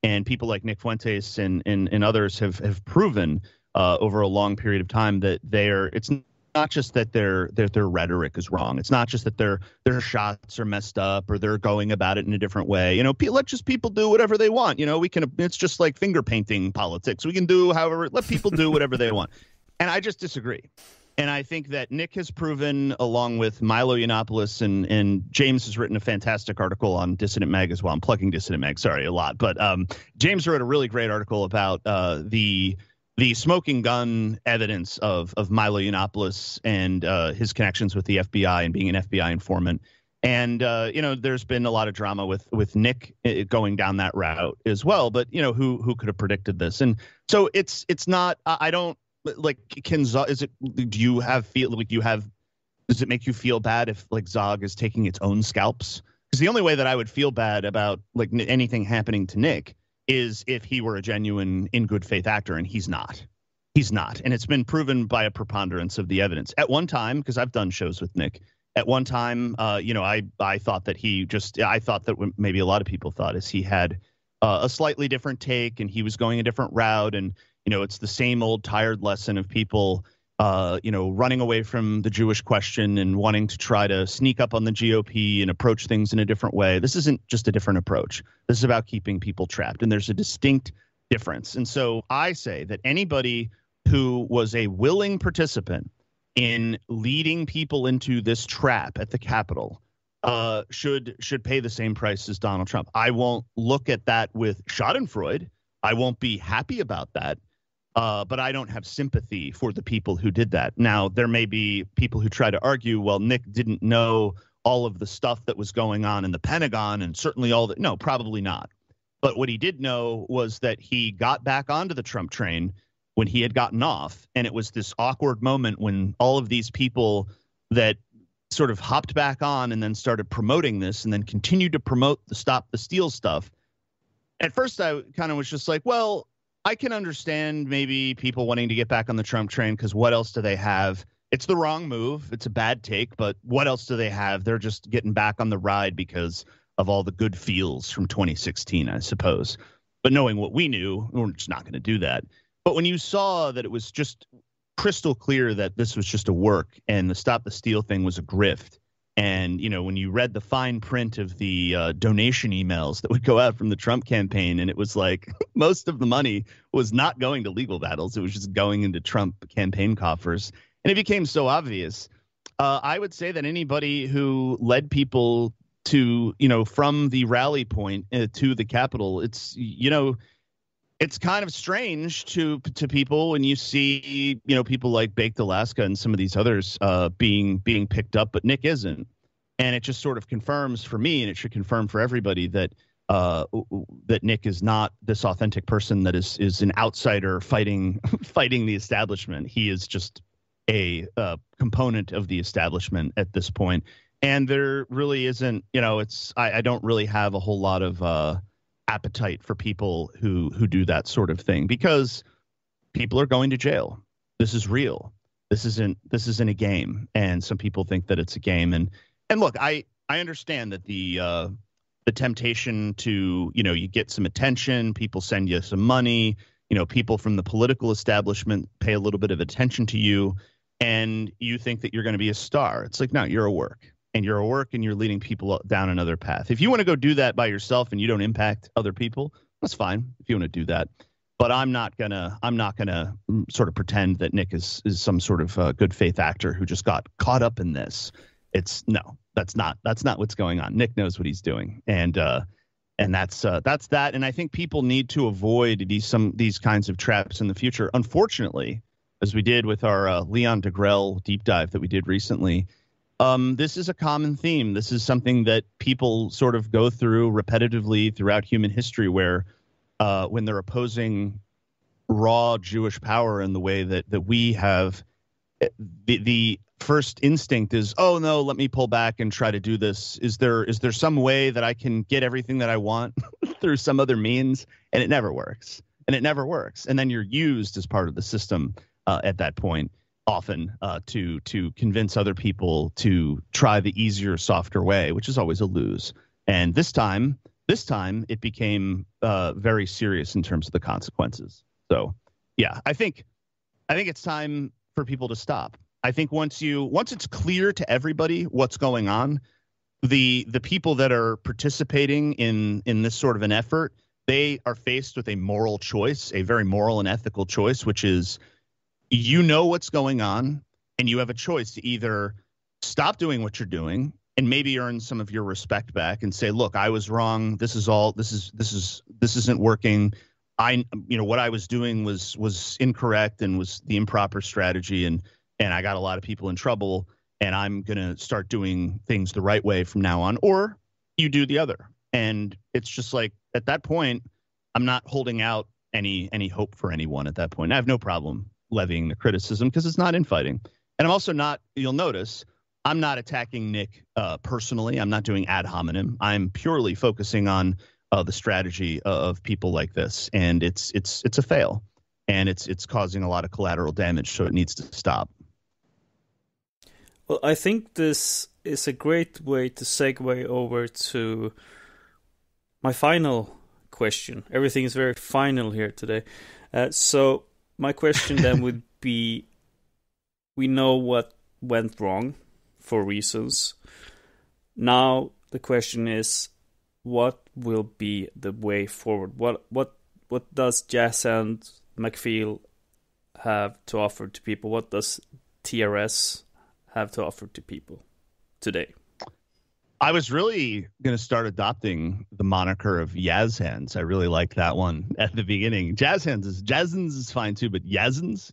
[SPEAKER 8] And people like Nick Fuentes and others have proven over a long period of time that it's not just that their rhetoric is wrong. It's not just that their shots are messed up or they're going about it in a different way. Let just people do whatever they want. It's just like finger painting politics. We can do let people do whatever they want. And I just disagree. And I think that Nick has proven, along with Milo Yiannopoulos, and James has written a fantastic article on Dissident Mag as well. I'm plugging Dissident Mag, sorry, a lot. But James wrote a really great article about the smoking gun evidence of Milo Yiannopoulos and his connections with the FBI and being an FBI informant. And, there's been a lot of drama with Nick going down that route as well. But, who could have predicted this? And so it's not, I don't, like, does it make you feel bad if, like, Zog is taking its own scalps? Because the only way that I would feel bad about, like, anything happening to Nick is if he were a genuine in good faith actor, and he's not. And it's been proven by a preponderance of the evidence. At one time, because I've done shows with Nick, at one time, I thought that what maybe a lot of people thought is he had a slightly different take and he was going a different route. And, it's the same old tired lesson of people running away from the Jewish question and wanting to try to sneak up on the GOP and approach things in a different way. This isn't just a different approach. This is about keeping people trapped, and there's a distinct difference. And so I say that anybody who was a willing participant in leading people into this trap at the Capitol should pay the same price as Donald Trump. I won't look at that with schadenfreude. I won't be happy about that. But I don't have sympathy for the people who did that. Now, there may be people who try to argue, well, Nick didn't know all of the stuff that was going on in the Pentagon and certainly all that. No, probably not. But what he did know was that he got back onto the Trump train when he had gotten off. And it was this awkward moment when all of these people that sort of hopped back on and then started promoting this and then continued to promote the Stop the Steal stuff. At first, I kind of was just like, well, I can understand maybe people wanting to get back on the Trump train because what else do they have? It's the wrong move. It's a bad take, but what else do they have? They're just getting back on the ride because of all the good feels from 2016, I suppose. But knowing what we knew, we're just not going to do that. But when you saw that it was just crystal clear that this was just a work and the Stop the Steal thing was a grift, and, when you read the fine print of the donation emails that would go out from the Trump campaign, and it was like most of the money was not going to legal battles. It was just going into Trump campaign coffers. And it became so obvious. I would say that anybody who led people to, from the rally point to the Capitol, it's kind of strange to people when you see, people like Baked Alaska and some of these others being picked up, but Nick isn't. And it just sort of confirms for me, and it should confirm for everybody, that that Nick is not this authentic person that is an outsider fighting the establishment. He is just a component of the establishment at this point. And there really isn't, I don't really have a whole lot of appetite for people who do that sort of thing, because people are going to jail. This is real. This isn't a game. And some people think that it's a game. And look, I understand that the temptation to, you get some attention, people send you some money, people from the political establishment pay a little bit of attention to you, and you think that you're going to be a star. It's like, no, you're a work. And you're a work, and you're leading people down another path. If you want to go do that by yourself and you don't impact other people, that's fine if you want to do that. But I'm not gonna sort of pretend that Nick is some sort of good faith actor who just got caught up in this. That's not what's going on. Nick knows what he's doing, and that's that. And I think people need to avoid these kinds of traps in the future. Unfortunately, as we did with our Leon DeGrelle deep dive that we did recently. This is a common theme. This is something that people sort of go through repetitively throughout human history, where when they're opposing raw Jewish power in the way that we have, the first instinct is, oh, no, let me pull back and try to do this. Is there some way that I can get everything that I want through some other means? And it never works. And then you're used as part of the system at that point. Often to convince other people to try the easier, softer way, which is always a lose. And this time it became very serious in terms of the consequences. So, yeah, I think it's time for people to stop. I think once it's clear to everybody what's going on, the people that are participating in this sort of an effort, they are faced with a moral choice, a very moral and ethical choice, which is, what's going on, and you have a choice to either stop doing what you're doing and maybe earn some of your respect back and say, look, I was wrong. This isn't working. What I was doing was incorrect and was the improper strategy. And I got a lot of people in trouble, and I'm going to start doing things the right way from now on. Or you do the other. And it's just like, at that point, I'm not holding out any hope for anyone at that point. I have no problem levying the criticism because it's not infighting. And I'm also not, you'll notice, I'm not attacking Nick personally. I'm not doing ad hominem. I'm purely focusing on the strategy of people like this. And it's a fail, and it's causing a lot of collateral damage. So it needs to stop.
[SPEAKER 7] Well, I think this is a great way to segue over to my final question. Everything is very final here today. So my question then would be, we know what went wrong for reasons. Now the question is, what will be the way forward? What does Jazzhands McFeels have to offer to people? What does TRS have to offer to people today?
[SPEAKER 8] I was really going to start adopting the moniker of Jazzhands. I really liked that one at the beginning. Jazzhands is fine too, but Jazzhands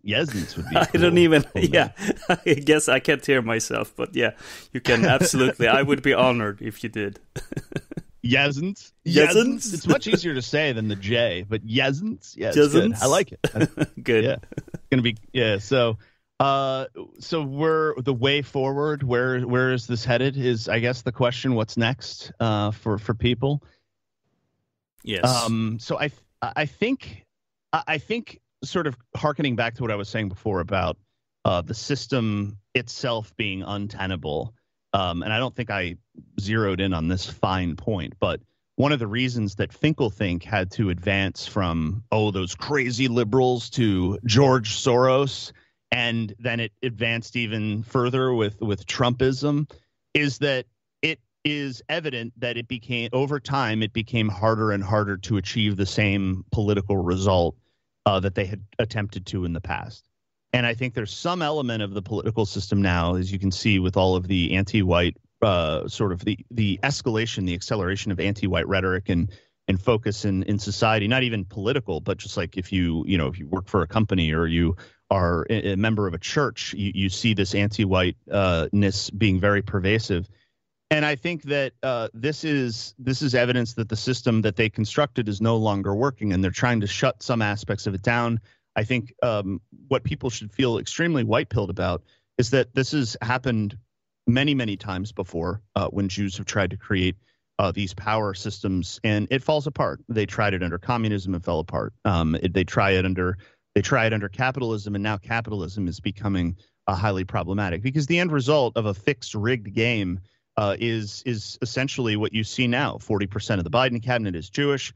[SPEAKER 8] would be cool.
[SPEAKER 7] I don't even, yeah, I guess I can't hear myself, but yeah, you can absolutely. I would be honored if you did.
[SPEAKER 8] Jazzhands. It's much easier to say than the J, but Jazzhands. Yeah, it's good. I like it.
[SPEAKER 7] Good.
[SPEAKER 8] Yeah, going to be, yeah, so we're the way forward. Where is this headed? Is, I guess, the question. What's next for people?
[SPEAKER 7] Yes.
[SPEAKER 8] So I think sort of hearkening back to what I was saying before about the system itself being untenable. And I don't think I zeroed in on this fine point, but one of the reasons that Finkelthink had to advance from those crazy liberals to George Soros, and then it advanced even further with Trumpism, is that it is evident that over time it became harder and harder to achieve the same political result that they had attempted to in the past. And I think there's some element of the political system now, as you can see with all of the anti-white sort of the escalation, the acceleration of anti-white rhetoric and focus in society, not even political, but just like if you work for a company or you are a member of a church, you see this anti-whiteness being very pervasive. And I think that this is evidence that the system that they constructed is no longer working, and they're trying to shut some aspects of it down. I think what people should feel extremely white-pilled about is that this has happened many, many times before when Jews have tried to create these power systems, and it falls apart. They tried it under communism and fell apart. They try it under capitalism, and now capitalism is becoming highly problematic because the end result of a fixed, rigged game is essentially what you see now. 40% of the Biden cabinet is Jewish.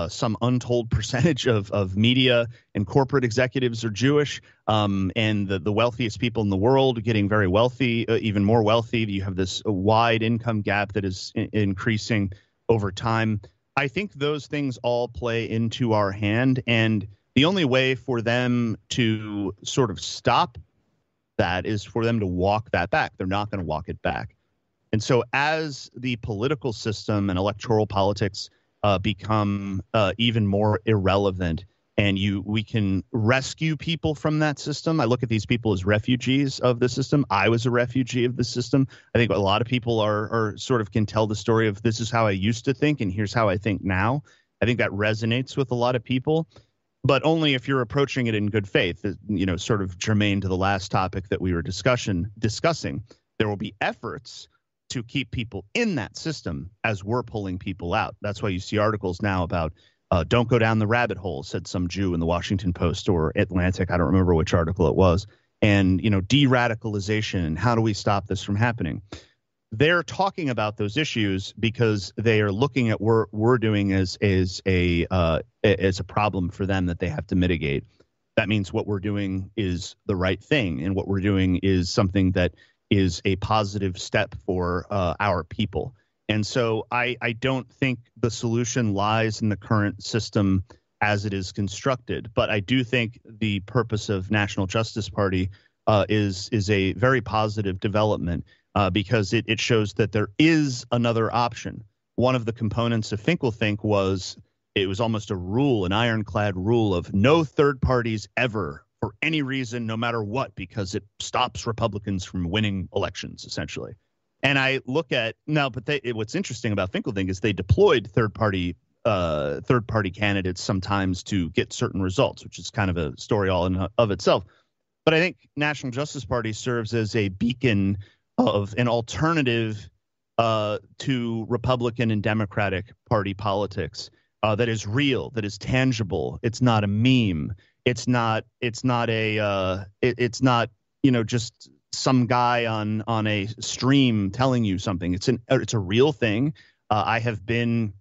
[SPEAKER 8] Some untold percentage of media and corporate executives are Jewish, and the wealthiest people in the world getting very wealthy, even more wealthy. You have this wide income gap that is increasing over time. I think those things all play into our hand, and the only way for them to sort of stop that is for them to walk that back. They're not going to walk it back. And so as the political system and electoral politics become even more irrelevant, and we can rescue people from that system. I look at these people as refugees of the system. I was a refugee of the system. I think a lot of people are sort of can tell the story of this is how I used to think and here's how I think now. I think that resonates with a lot of people, but only if you're approaching it in good faith. Sort of germane to the last topic that we were discussing. There will be efforts to keep people in that system as we're pulling people out. That's why you see articles now about don't go down the rabbit hole, said some Jew in the Washington Post or Atlantic. I don't remember which article it was. And, de-radicalization and how do we stop this from happening? They're talking about those issues because they are looking at what we're doing as a problem for them that they have to mitigate. That means what we're doing is the right thing, and what we're doing is something that is a positive step for our people. And so I don't think the solution lies in the current system as it is constructed, but I do think the purpose of National Justice Party is a very positive development because it shows that there is another option. One of the components of Finkelthink was almost a rule, an ironclad rule of no third parties ever for any reason, no matter what, because it stops Republicans from winning elections, essentially. And I look at now, but what's interesting about Finkelthink is they deployed third party candidates sometimes to get certain results, which is kind of a story all in of itself. But I think National Justice Party serves as a beacon of an alternative to Republican and Democratic Party politics that is real, that is tangible. It's not a meme. It's not just some guy on a stream telling you something. It's a real thing. I have been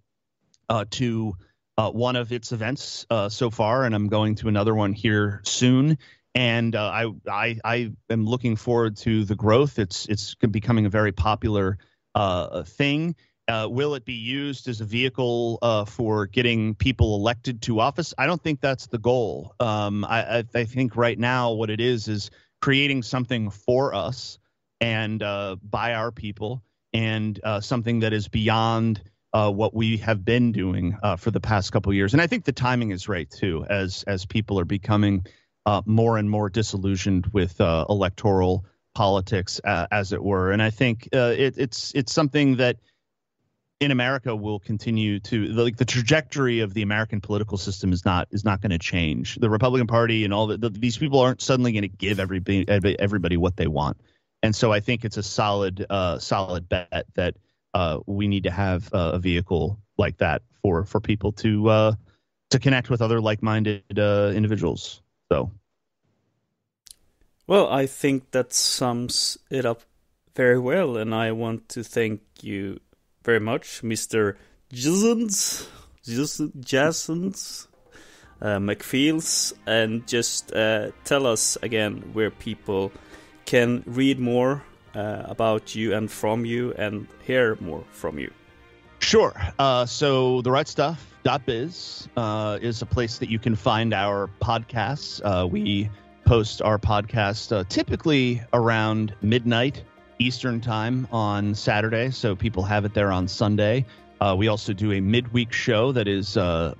[SPEAKER 8] to one of its events so far, and I'm going to another one here soon. And I am looking forward to the growth. It's becoming a very popular thing. Will it be used as a vehicle for getting people elected to office? I don't think that's the goal. I think right now what it is creating something for us and by our people, and something that is beyond what we have been doing for the past couple of years. And I think the timing is right, too, as people are becoming more and more disillusioned with electoral politics, as it were. And I think it's something that in America will continue to, like, the trajectory of the American political system is not going to change. The Republican Party and all these people aren't suddenly going to give everybody what they want. And so I think it's a solid bet that we need to have a vehicle like that for people to connect with other like-minded individuals. So,
[SPEAKER 7] well, I think that sums it up very well, and I want to thank you very much, Mr. Jazzhands McFeels, and just tell us again where people can read more about you and from you and hear more from you.
[SPEAKER 8] Sure. So therightstuff.biz is a place that you can find our podcasts. We post our podcast typically around midnight Eastern time on Saturday, so people have it there on Sunday. We also do a midweek show that is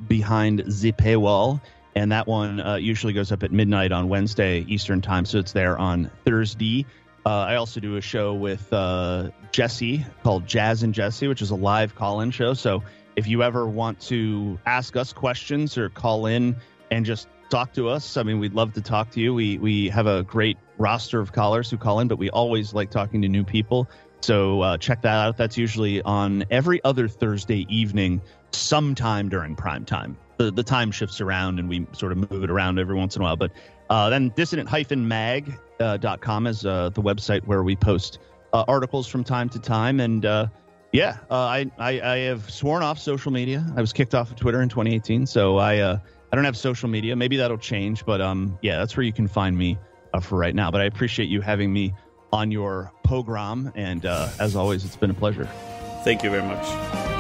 [SPEAKER 8] behind the paywall, and that one usually goes up at midnight on Wednesday Eastern time, so it's there on Thursday. I also do a show with Jesse called Jazz and Jesse, which is a live call-in show. So if you ever want to ask us questions or call in and just talk to us, I mean, we'd love to talk to you. We have a great roster of callers who call in, but we always like talking to new people. So check that out. That's usually on every other Thursday evening, sometime during prime time. The time shifts around and we sort of move it around every once in a while. But then dissident-mag.com is the website where we post articles from time to time. And I have sworn off social media. I was kicked off of Twitter in 2018, so I don't have social media. Maybe that'll change, but that's where you can find me for right now. But I appreciate you having me on your program, and as always, it's been a pleasure.
[SPEAKER 7] Thank you very much.